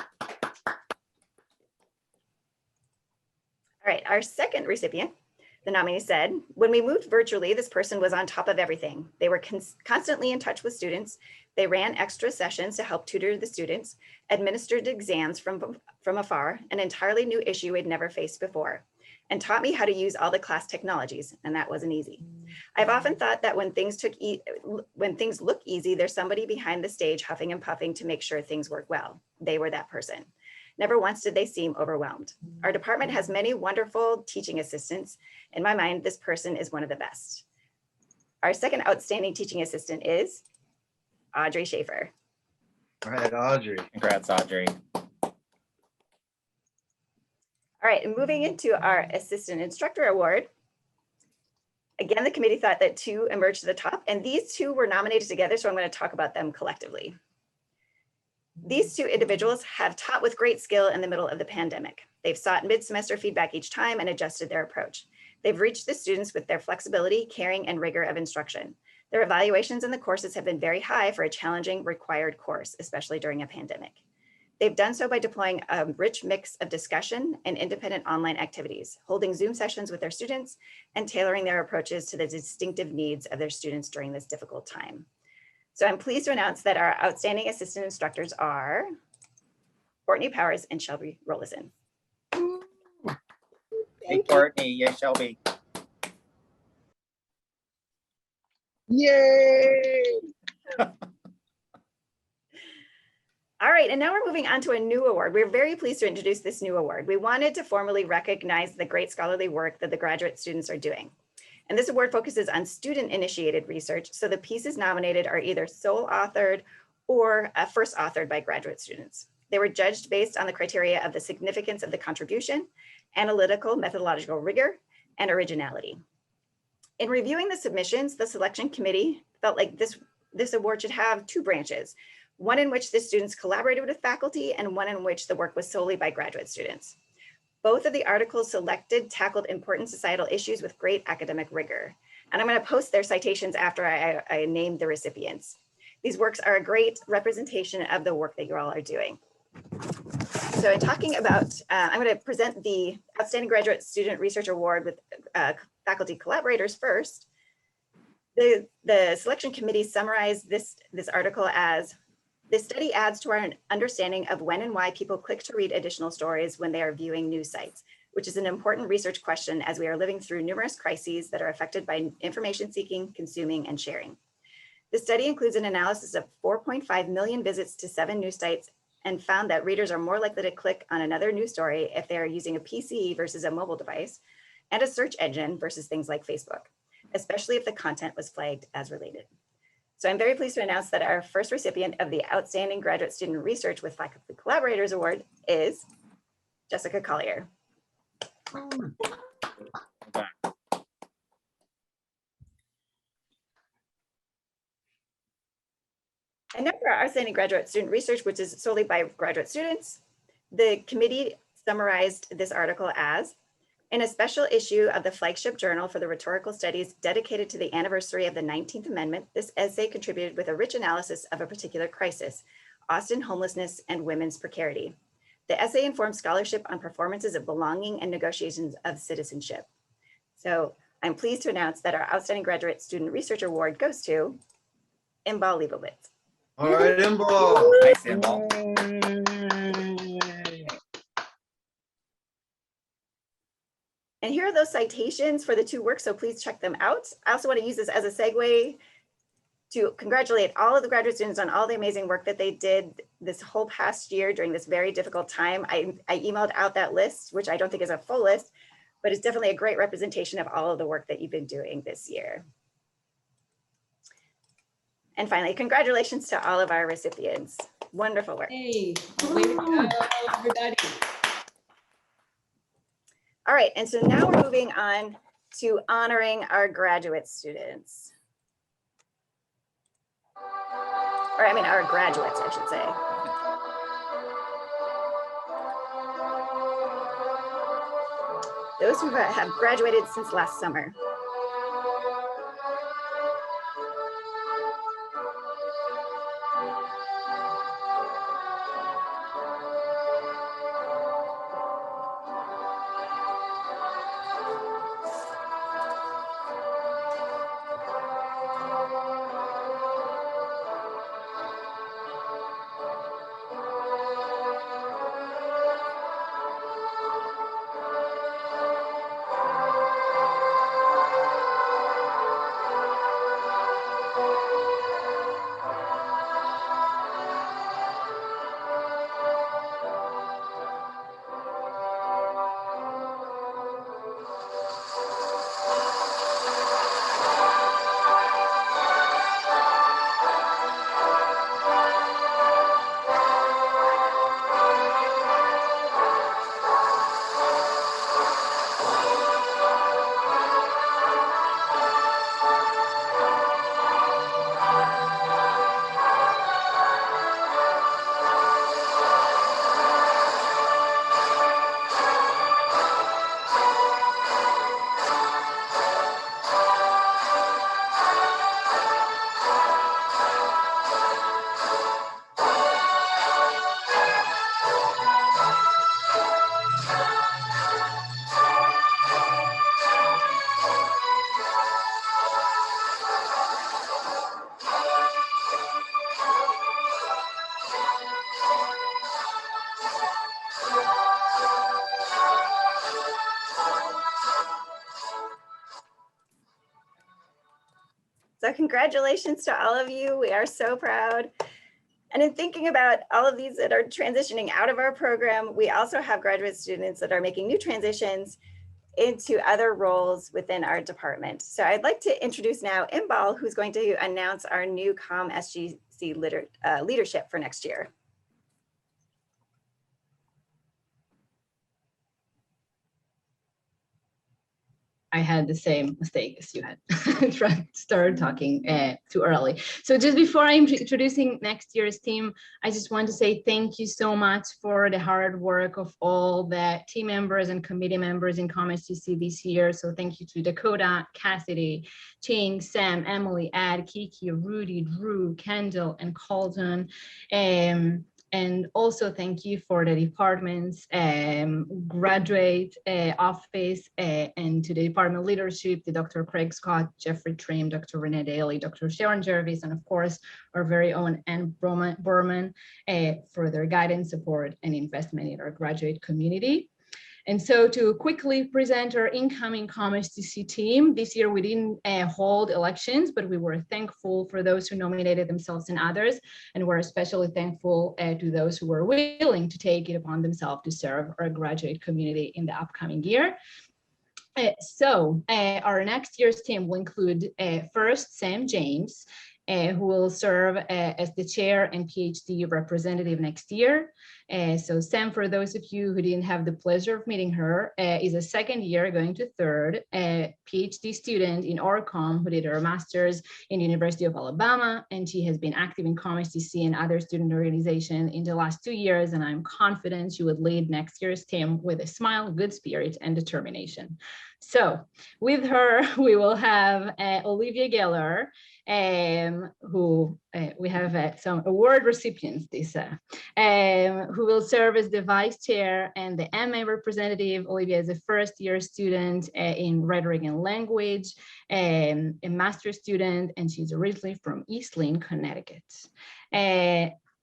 All right, our second recipient, the nominee said, "When we moved virtually, this person was on top of everything. They were constantly in touch with students. They ran extra sessions to help tutor the students, administered exams from afar, an entirely new issue we'd never faced before, and taught me how to use all the class technologies, and that wasn't easy. I've often thought that when things look easy, there's somebody behind the stage huffing and puffing to make sure things work well. They were that person. Never once did they seem overwhelmed. Our department has many wonderful teaching assistants. In my mind, this person is one of the best." Our second outstanding teaching assistant is Audrey Schaefer. All right, Audrey. Congrats, Audrey. All right, and moving into our assistant instructor award. Again, the committee thought that two emerged to the top, and these two were nominated together, so I'm going to talk about them collectively. These two individuals have taught with great skill in the middle of the pandemic. They've sought mid-semester feedback each time and adjusted their approach. They've reached the students with their flexibility, caring, and rigor of instruction. Their evaluations in the courses have been very high for a challenging required course, especially during a pandemic. They've done so by deploying a rich mix of discussion and independent online activities, holding Zoom sessions with their students, and tailoring their approaches to the distinctive needs of their students during this difficult time. So I'm pleased to announce that our outstanding assistant instructors are Courtney Powers and Shelby Rollison. Hey, Courtney. Yes, Shelby. Yay! All right, and now we're moving on to a new award. We're very pleased to introduce this new award. We wanted to formally recognize the great scholarly work that the graduate students are doing. And this award focuses on student-initiated research, so the pieces nominated are either sole authored or first authored by graduate students. They were judged based on the criteria of the significance of the contribution, analytical methodological rigor, and originality. In reviewing the submissions, the selection committee felt like this award should have two branches. one in which the students collaborated with faculty and one in which the work was solely by graduate students. Both of the articles selected tackled important societal issues with great academic rigor. And I'm going to post their citations after I named the recipients. These works are a great representation of the work that you all are doing. So in talking about, I'm going to present the Outstanding Graduate Student Research Award with faculty collaborators first. The selection committee summarized this article as, this study adds to our understanding of when and why people click to read additional stories when they are viewing news sites, which is an important research question as we are living through numerous crises that are affected by information seeking, consuming, and sharing. The study includes an analysis of 4.5 million visits to 7 news sites and found that readers are more likely to click on another news story if they are using a PC versus a mobile device and a search engine versus things like Facebook, especially if the content was flagged as related. So I'm very pleased to announce that our first recipient of the Outstanding Graduate Student Research with Faculty Collaborators Award is Jessica Collier. And now for our Outstanding Graduate Student Research, which is solely by graduate students. The committee summarized this article as, in a special issue of the flagship journal for the rhetorical studies dedicated to the anniversary of the 19th Amendment, this essay contributed with a rich analysis of a particular crisis, Austin homelessness and women's precarity. The essay informed scholarship on performances of belonging and negotiations of citizenship. So I'm pleased to announce that our Outstanding Graduate Student Research Award goes to Imbal Leibovitz. All right, Imbal. Nice, Imbal. And here are those citations for the 2 works, so please check them out. I also want to use this as a segue to congratulate all of the graduate students on all the amazing work that they did this whole past year during this very difficult time. I emailed out that list, which I don't think is a full list, but it's definitely a great representation of all of the work that you've been doing this year. And finally, congratulations to all of our recipients. Wonderful work. Hey, way to go, everybody. All right, and so now we're moving on to honoring our graduate students. Or I mean, our graduates, I should say. Those who have graduated since last summer. So congratulations to all of you. We are so proud. And in thinking about all of these that are transitioning out of our program, we also have graduate students that are making new transitions into other roles within our department. So I'd like to introduce now Imbal, who's going to announce our new ComSGC leadership for next year. I had the same mistake as you had. Started talking too early. So just before I'm introducing next year's team, I just want to say thank you so much for the hard work of all the team members and committee members in CMS this year. So thank you to Dakota, Cassidy, Ching, Sam, Emily, Ed, Kiki, Rudy, Drew, Kendall, and Colton. And also thank you for the department's graduate office and to the department leadership, to Dr. Craig Scott, Jeffrey Trim, Dr. Renee Daly, Dr. Sharon Jarvis, and of course, our very own Ann Berman for their guidance, support, and investment in our graduate community. And so to quickly present our incoming CMS team, this year we didn't hold elections, but we were thankful for those who nominated themselves and others, and we're especially thankful to those who were willing to take it upon themselves to serve our graduate community in the upcoming year. Our next year's team will include first Sam James, who will serve as the chair and PhD representative next year. So Sam, for those of you who didn't have the pleasure of meeting her, is a second year going to third PhD student in ORCOM who did her master's in the University of Alabama, and she has been active in CMS and other student organizations in the last 2 years, and I'm confident she would lead next year's team with a smile, good spirit, and determination. So with her, we will have Olivia Geller, who we have some award recipients this who will serve as the vice chair and the MA representative. Olivia is a first-year student in rhetoric and language, a master's student, and she's originally from East Lynn, Connecticut.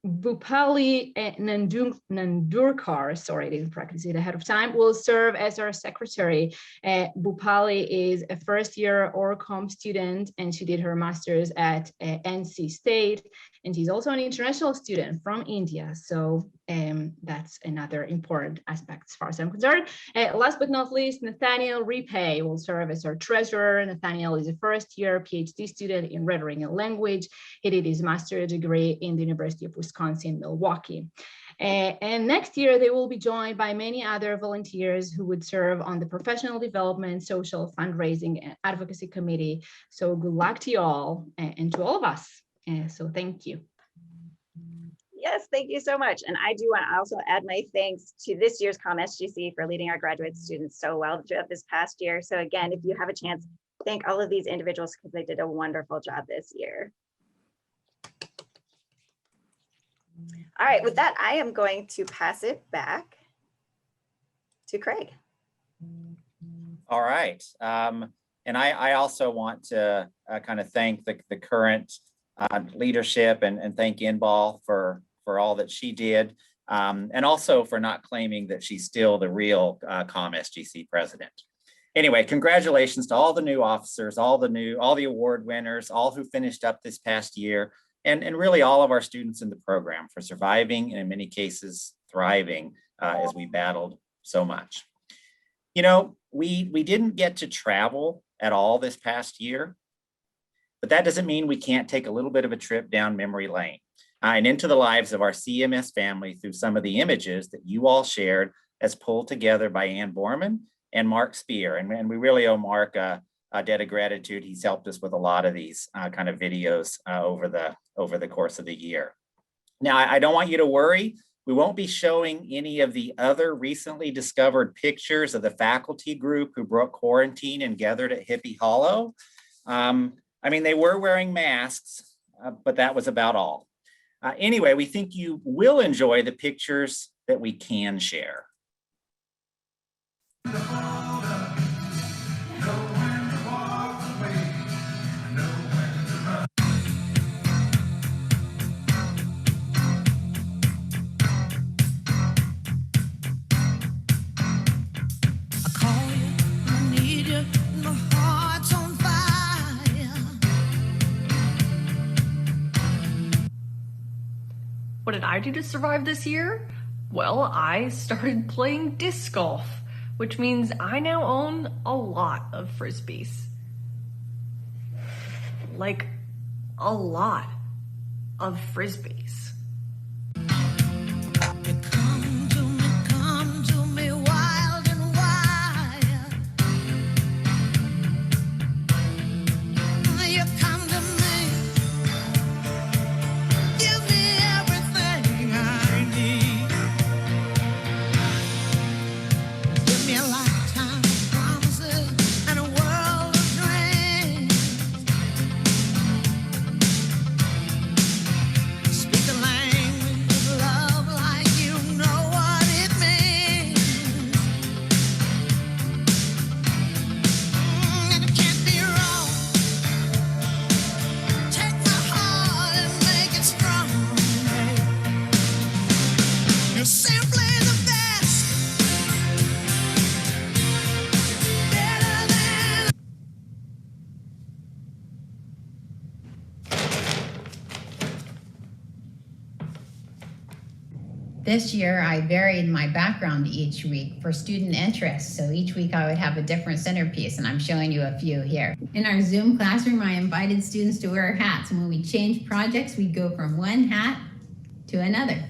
Bhupali Nandurkar, sorry, I didn't practice it ahead of time, will serve as our secretary. Bhupali is a first-year ORCOM student, and she did her master's at NC State, and she's also an international student from India. So that's another important aspect as far as I'm concerned. Last but not least, Nathaniel Repay will serve as our treasurer. Nathaniel is a first-year PhD student in rhetoric and language. He did his master's degree in the University of Wisconsin, Milwaukee. And next year, they will be joined by many other volunteers who would serve on the professional development, social, fundraising, and advocacy committee. So good luck to you all and to all of us. So thank you. Yes, thank you so much. And I do want to also add my thanks to this year's CMS for leading our graduate students so well throughout this past year. So again, if you have a chance, thank all of these individuals because they did a wonderful job this year. All right, with that, I am going to pass it back to Craig. All right. And I also want to kind of thank the current leadership and thank Inbal for all that she did, and also for not claiming that she's still the real ComSGC president. Anyway, congratulations to all the new officers, all the award winners, all who finished up this past year, and really all of our students in the program for surviving and in many cases thriving as we battled so much. You know, we didn't get to travel at all this past year, but that doesn't mean we can't take a little bit of a trip down memory lane and into the lives of our CMS family through some of the images that you all shared as pulled together by Ann Borman and Mark Spear. And we really owe Mark a debt of gratitude. He's helped us with a lot of these kind of videos over the course of the year. Now, I don't want you to worry. We won't be showing any of the other recently discovered pictures of the faculty group who broke quarantine and gathered at Hippie Hollow. I mean, they were wearing masks, but that was about all. Anyway, we think you will enjoy the pictures that we can share. What did I do to survive this year? Well, I started playing disc golf, which means I now own a lot of Frisbees. Like, a lot of Frisbees. This year, I varied my background each week for student interest. So each week I would have a different centerpiece, and I'm showing you a few here. In our Zoom classroom, I invited students to wear hats. And when we change projects, we go from one hat to another.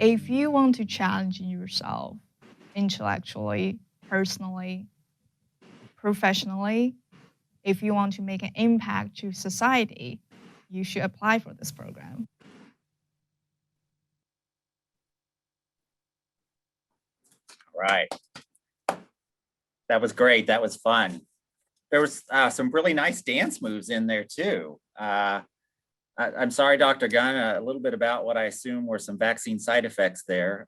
If you want to challenge yourself intellectually, personally, professionally, if you want to make an impact to society, you should apply for this program. Right. That was great. That was fun. There was some really nice dance moves in there too. I'm sorry, Dr. Gunn, a little bit about what I assume were some vaccine side effects there,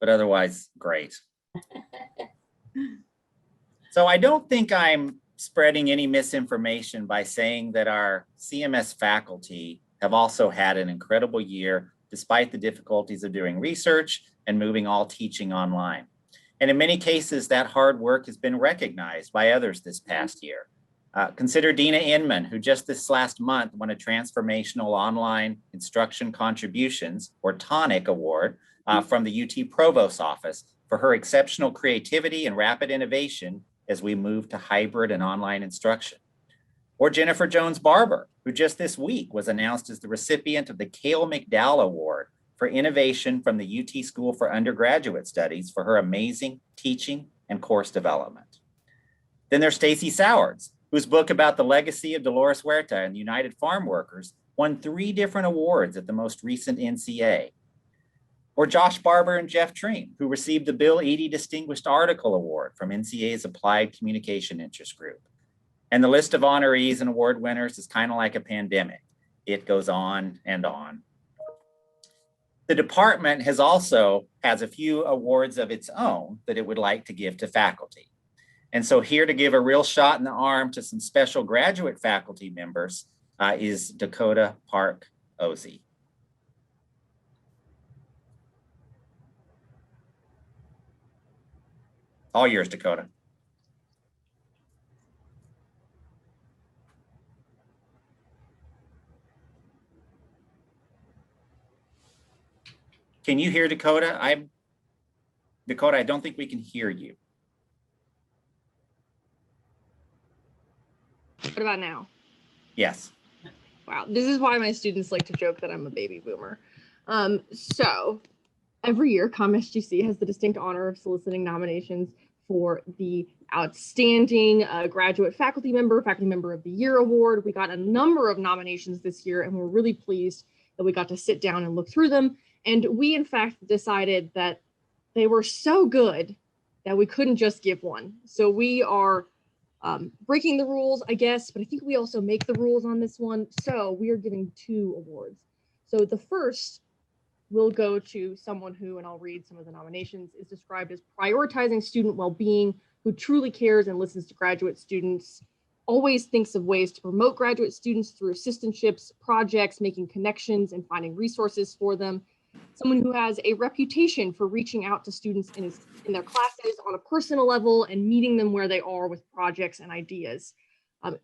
but otherwise great. So I don't think I'm spreading any misinformation by saying that our CMS faculty have also had an incredible year, despite the difficulties of doing research and moving all teaching online. And in many cases, that hard work has been recognized by others this past year. Consider Dina Inman, who just this last month won a Transformational Online Instruction Contributions, or TONIC Award from the UT Provost Office for her exceptional creativity and rapid innovation as we move to hybrid and online instruction. Or Jennifer Jones-Barber, who just this week was announced as the recipient of the Cale McDowell Award for innovation from the UT School for Undergraduate Studies for her amazing teaching and course development. Then there's Stacy Sowards, whose book about the legacy of Dolores Huerta and the United Farm Workers won 3 different awards at the most recent NCA. Or Josh Barber and Jeff Treem, who received the Bill Eadie Distinguished Article Award from NCA's Applied Communication Interest Group. And the list of honorees and award winners is kind of like a pandemic. It goes on and on. The department has a few awards of its own that it would like to give to faculty. And so here to give a real shot in the arm to some special graduate faculty members is Dakota Park Ozzie. All yours, Dakota. Can you hear Dakota? Dakota, I don't think we can hear you. What about now? Yes. Wow, this is why my students like to joke that I'm a baby boomer. So every year, ComSGC has the distinct honor of soliciting nominations for the Outstanding Graduate Faculty Member of the Year Award. We got a number of nominations this year, and we're really pleased that we got to sit down and look through them. And we, in fact, decided that they were so good that we couldn't just give one. So we are breaking the rules, I guess, but I think we also make the rules on this one. So we are giving 2 awards. So the first will go to someone who, and I'll read some of the nominations, is described as prioritizing student well-being, who truly cares and listens to graduate students, always thinks of ways to promote graduate students through assistantships, projects, making connections, and finding resources for them. Someone who has a reputation for reaching out to students in their classes on a personal level and meeting them where they are with projects and ideas.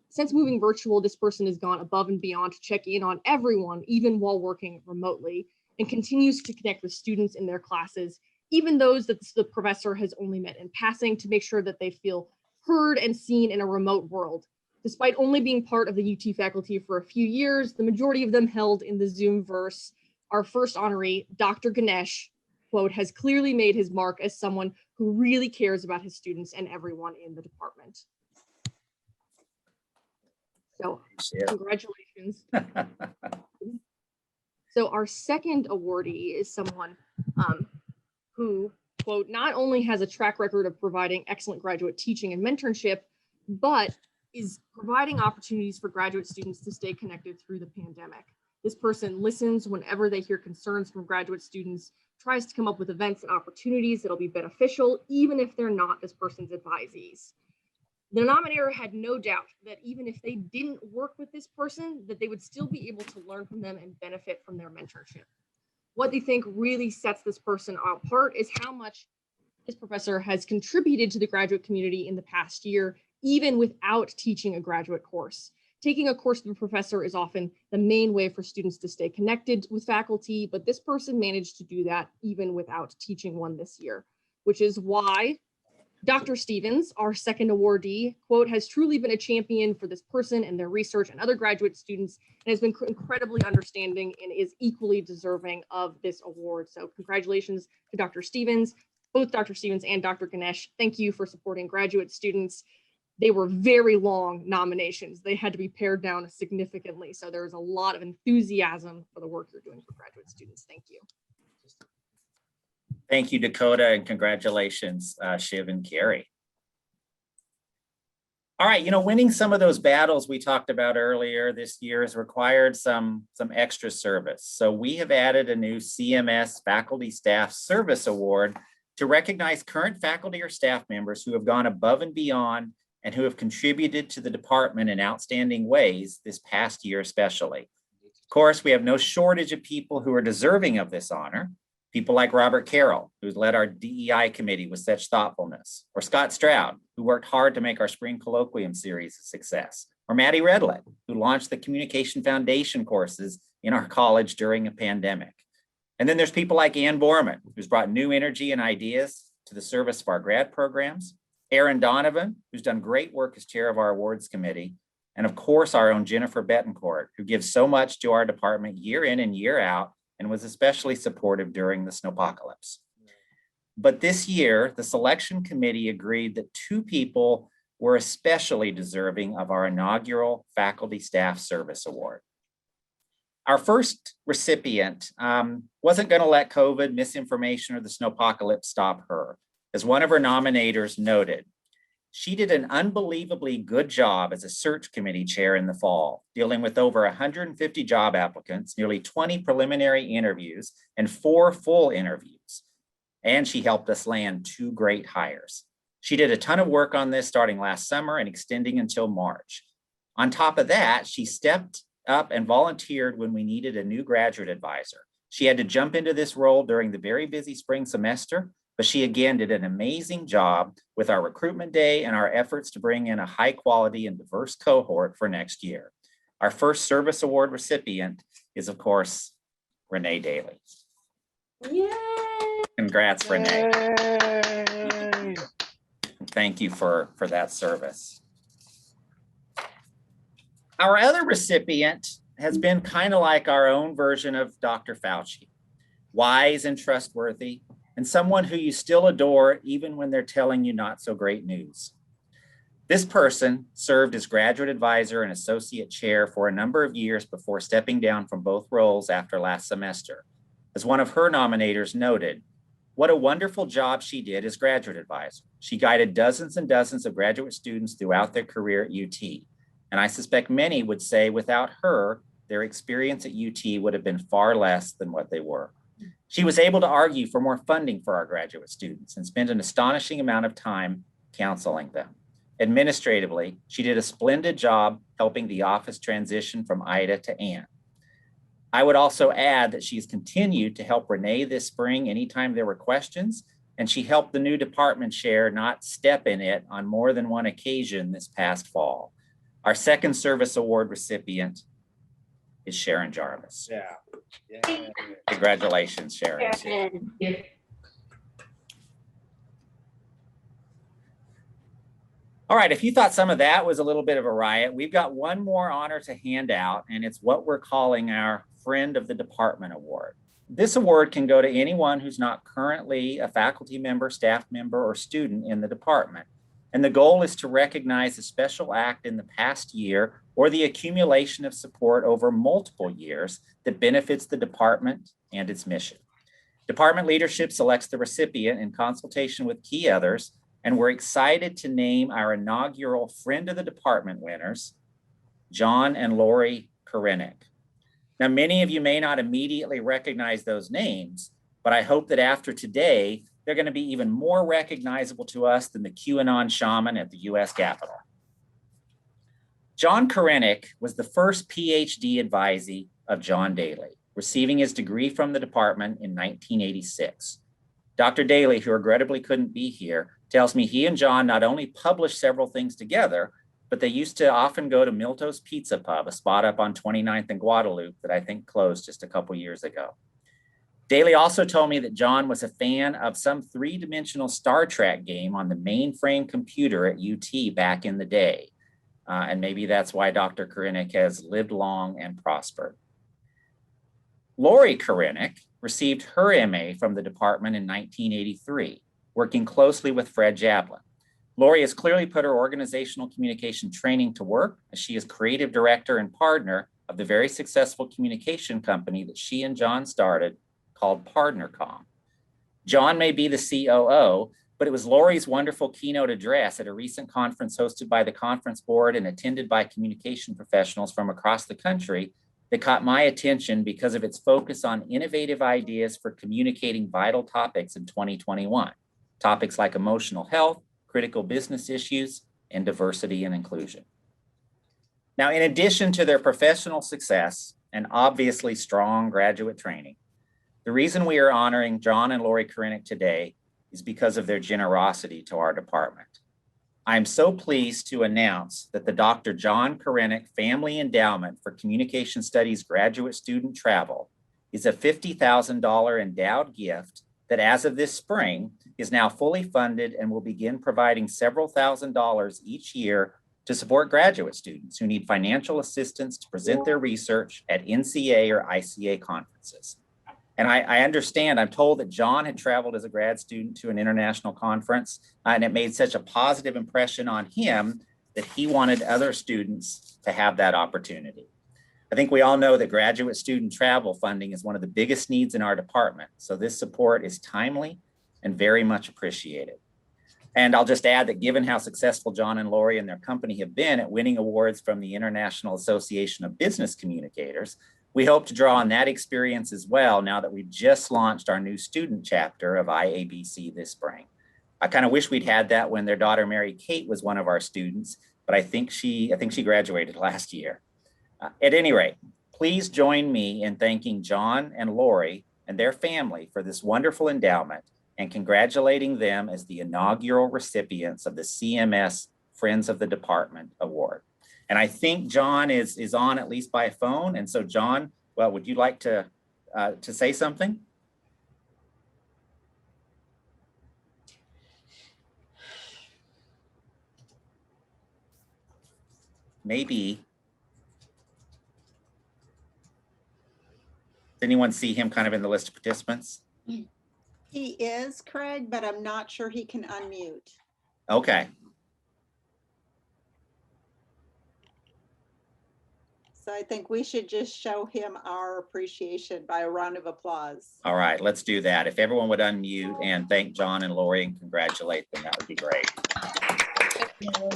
Since moving virtual, this person has gone above and beyond to check in on everyone, even while working remotely, and continues to connect with students in their classes, even those that the professor has only met in passing, to make sure that they feel heard and seen in a remote world. Despite only being part of the UT faculty for a few years, the majority of them held in the Zoomverse. Our first honoree, Dr. Ganesh, quote, has clearly made his mark as someone who really cares about his students and everyone in the department. So congratulations. So our second awardee is someone who, quote, not only has a track record of providing excellent graduate teaching and mentorship, but is providing opportunities for graduate students to stay connected through the pandemic. This person listens whenever they hear concerns from graduate students, tries to come up with events and opportunities that'll be beneficial, even if they're not this person's advisees. The nominator had no doubt that even if they didn't work with this person, that they would still be able to learn from them and benefit from their mentorship. What they think really sets this person apart is how much this professor has contributed to the graduate community in the past year, even without teaching a graduate course. Taking a course with a professor is often the main way for students to stay connected with faculty, but this person managed to do that even without teaching one this year, which is why Dr. Stevens, our second awardee, quote, has truly been a champion for this person and their research and other graduate students, and has been incredibly understanding and is equally deserving of this award. So congratulations to Dr. Stevens, both Dr. Stevens and Dr. Ganesh. Thank you for supporting graduate students. They were very long nominations. They had to be pared down significantly. So there's a lot of enthusiasm for the work you're doing for graduate students. Thank you. Thank you, Dakota, and congratulations, Shiv and Carrie. All right, winning some of those battles we talked about earlier this year has required some extra service. So we have added a new CMS Faculty Staff Service Award to recognize current faculty or staff members who have gone above and beyond and who have contributed to the department in outstanding ways this past year especially. Of course, we have no shortage of people who are deserving of this honor. People like Robert Carroll, who's led our DEI committee with such thoughtfulness, or Scott Stroud, who worked hard to make our spring colloquium series a success, or Maddie Redlet, who launched the Communication Foundation courses in our college during a pandemic. And then there's people like Ann Borman, who's brought new energy and ideas to the service of our grad programs, Aaron Donovan, who's done great work as chair of our awards committee, and of course, our own Jennifer Betancourt, who gives so much to our department year in and year out, and was especially supportive during the snowpocalypse. But this year, the selection committee agreed that 2 people were especially deserving of our inaugural Faculty Staff Service Award. Our first recipient wasn't going to let COVID, misinformation, or the snowpocalypse stop her. As one of her nominators noted, She did an unbelievably good job as a search committee chair in the fall, dealing with over 150 job applicants, nearly 20 preliminary interviews, and 4 full interviews. And she helped us land 2 great hires. She did a ton of work on this starting last summer and extending until March. On top of that, she stepped up and volunteered when we needed a new graduate advisor. She had to jump into this role during the very busy spring semester, but she again did an amazing job with our recruitment day and our efforts to bring in a high quality and diverse cohort for next year. Our first service award recipient is, of course, Renee Daly. Yay! Congrats, Renee. Yay! Thank you for that service. Our other recipient has been kind of like our own version of Dr. Fauci, wise and trustworthy, and someone who you still adore even when they're telling you not so great news. This person served as graduate advisor and associate chair for a number of years before stepping down from both roles after last semester. As one of her nominators noted, what a wonderful job she did as graduate advisor. She guided dozens and dozens of graduate students throughout their career at UT. And I suspect many would say without her, their experience at UT would have been far less than what they were. She was able to argue for more funding for our graduate students and spent an astonishing amount of time counseling them. Administratively, she did a splendid job helping the office transition from Ida to Ann. I would also add that she's continued to help Renee this spring anytime there were questions, and she helped the new department chair not step in it on more than one occasion this past fall. Our second service award recipient is Sharon Jarvis. Yeah. Congratulations, Sharon. All right, if you thought some of that was a little bit of a riot, we've got one more honor to hand out, and it's what we're calling our Friend of the Department Award. This award can go to anyone who's not currently a faculty member, staff member, or student in the department. And the goal is to recognize a special act in the past year or the accumulation of support over multiple years that benefits the department and its mission. Department leadership selects the recipient in consultation with key others, and we're excited to name our inaugural Friend of the Department winners, John and Laurie Karenick. Now, many of you may not immediately recognize those names, but I hope that after today, they're going to be even more recognizable to us than the QAnon shaman at the US Capitol. John Karenick was the first PhD advisee of John Daly, receiving his degree from the department in 1986. Dr. Daly, who regrettably couldn't be here, tells me he and John not only published several things together, but they used to often go to Milto's Pizza Pub, a spot up on 29th and Guadalupe that I think closed just a couple years ago. Daly also told me that John was a fan of some 3-dimensional Star Trek game on the mainframe computer at UT back in the day. And maybe that's why Dr. Karenick has lived long and prospered. Laurie Karenick received her MA from the department in 1983, working closely with Fred Jablin. Laurie has clearly put her organizational communication training to work, as she is creative director and partner of the very successful communication company that she and John started, called PartnerCom. John may be the COO, but it was Laurie's wonderful keynote address at a recent conference hosted by the conference board and attended by communication professionals from across the country that caught my attention because of its focus on innovative ideas for communicating vital topics in 2021. Topics like emotional health, critical business issues, and diversity and inclusion. Now, in addition to their professional success and obviously strong graduate training, the reason we are honoring John and Laurie Karenick today is because of their generosity to our department. I'm so pleased to announce that the Dr. John Karenick Family Endowment for Communication Studies graduate student travel is a $50,000 endowed gift that as of this spring is now fully funded and will begin providing several $1,000s each year to support graduate students who need financial assistance to present their research at NCA or ICA conferences. And I understand, I'm told that John had traveled as a grad student to an international conference, and it made such a positive impression on him that he wanted other students to have that opportunity. I think we all know that graduate student travel funding is one of the biggest needs in our department, so this support is timely and very much appreciated. And I'll just add that given how successful John and Laurie and their company have been at winning awards from the International Association of Business Communicators, we hope to draw on that experience as well now that we've just launched our new student chapter of IABC this spring. I kind of wish we'd had that when their daughter Mary Kate was one of our students, but I think she graduated last year. At any rate, please join me in thanking John and Laurie and their family for this wonderful endowment and congratulating them as the inaugural recipients of the CMS Friends of the Department Award. And I think John is on at least by phone. And so John, well, would you like to say something? Maybe. Does anyone see him kind of in the list of participants? He is, Craig, but I'm not sure he can unmute. Okay. So I think we should just show him our appreciation by a round of applause. All right, let's do that. If everyone would unmute and thank John and Laurie and congratulate them, that would be great. Thank you.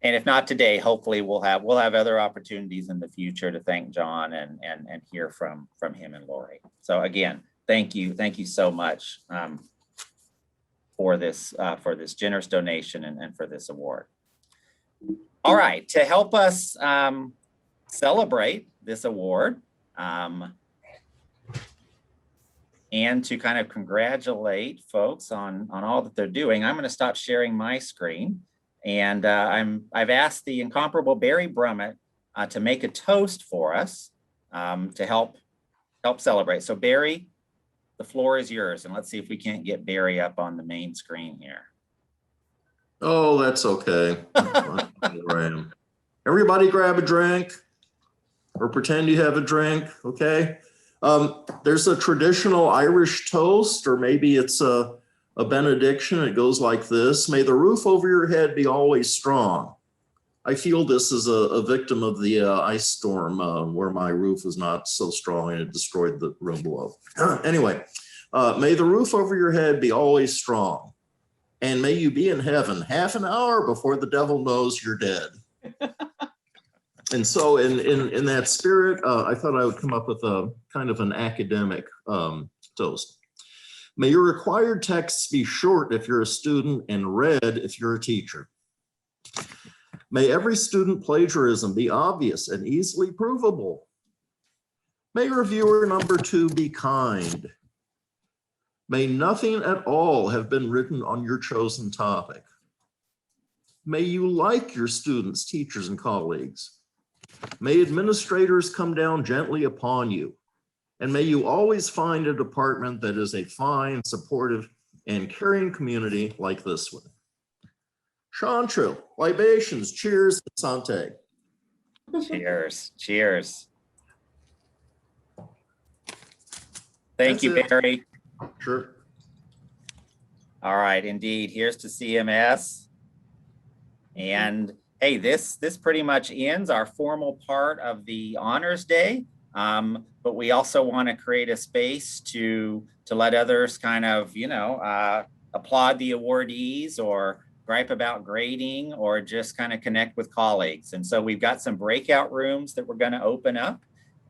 And if not today, hopefully we'll have other opportunities in the future to thank John and hear from him and Laurie. So again, thank you so much for this generous donation and for this award. All right, to help us celebrate this award and to kind of congratulate folks on all that they're doing, I'm going to stop sharing my screen. And I've asked the incomparable Barry Brummett to make a toast for us to help celebrate. So Barry, the floor is yours, and let's see if we can't get Barry up on the main screen here. Oh, that's okay. Where I am. Everybody grab a drink or pretend you have a drink, okay? There's a traditional Irish toast, or maybe it's a benediction. It goes like this: may the roof over your head be always strong. I feel this is a victim of the ice storm where my roof was not so strong and it destroyed the room below. Anyway, may the roof over your head be always strong, and may you be in heaven half an hour before the devil knows you're dead. And so in that spirit, I thought I would come up with a kind of an academic toast. May your required texts be short if you're a student and read if you're a teacher. May every student plagiarism be obvious and easily provable. May reviewer number 2 be kind. May nothing at all have been written on your chosen topic. May you like your students, teachers, and colleagues. May administrators come down gently upon you. And may you always find a department that is a fine, supportive, and caring community like this one. Chantre, libations, cheers, santé. Cheers, cheers. Thank you, Barry. Sure. All right, indeed. Here's to CMS. And hey, this pretty much ends our formal part of the Honors Day. But we also want to create a space to let others kind of, applaud the awardees or gripe about grading or just kind of connect with colleagues. And so we've got some breakout rooms that we're going to open up,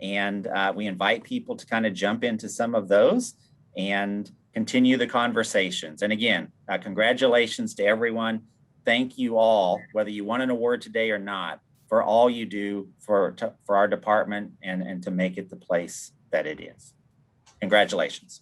and we invite people to kind of jump into some of those and continue the conversations. And again, congratulations to everyone. Thank you all, whether you won an award today or not, for all you do for our department and to make it the place that it is. Congratulations.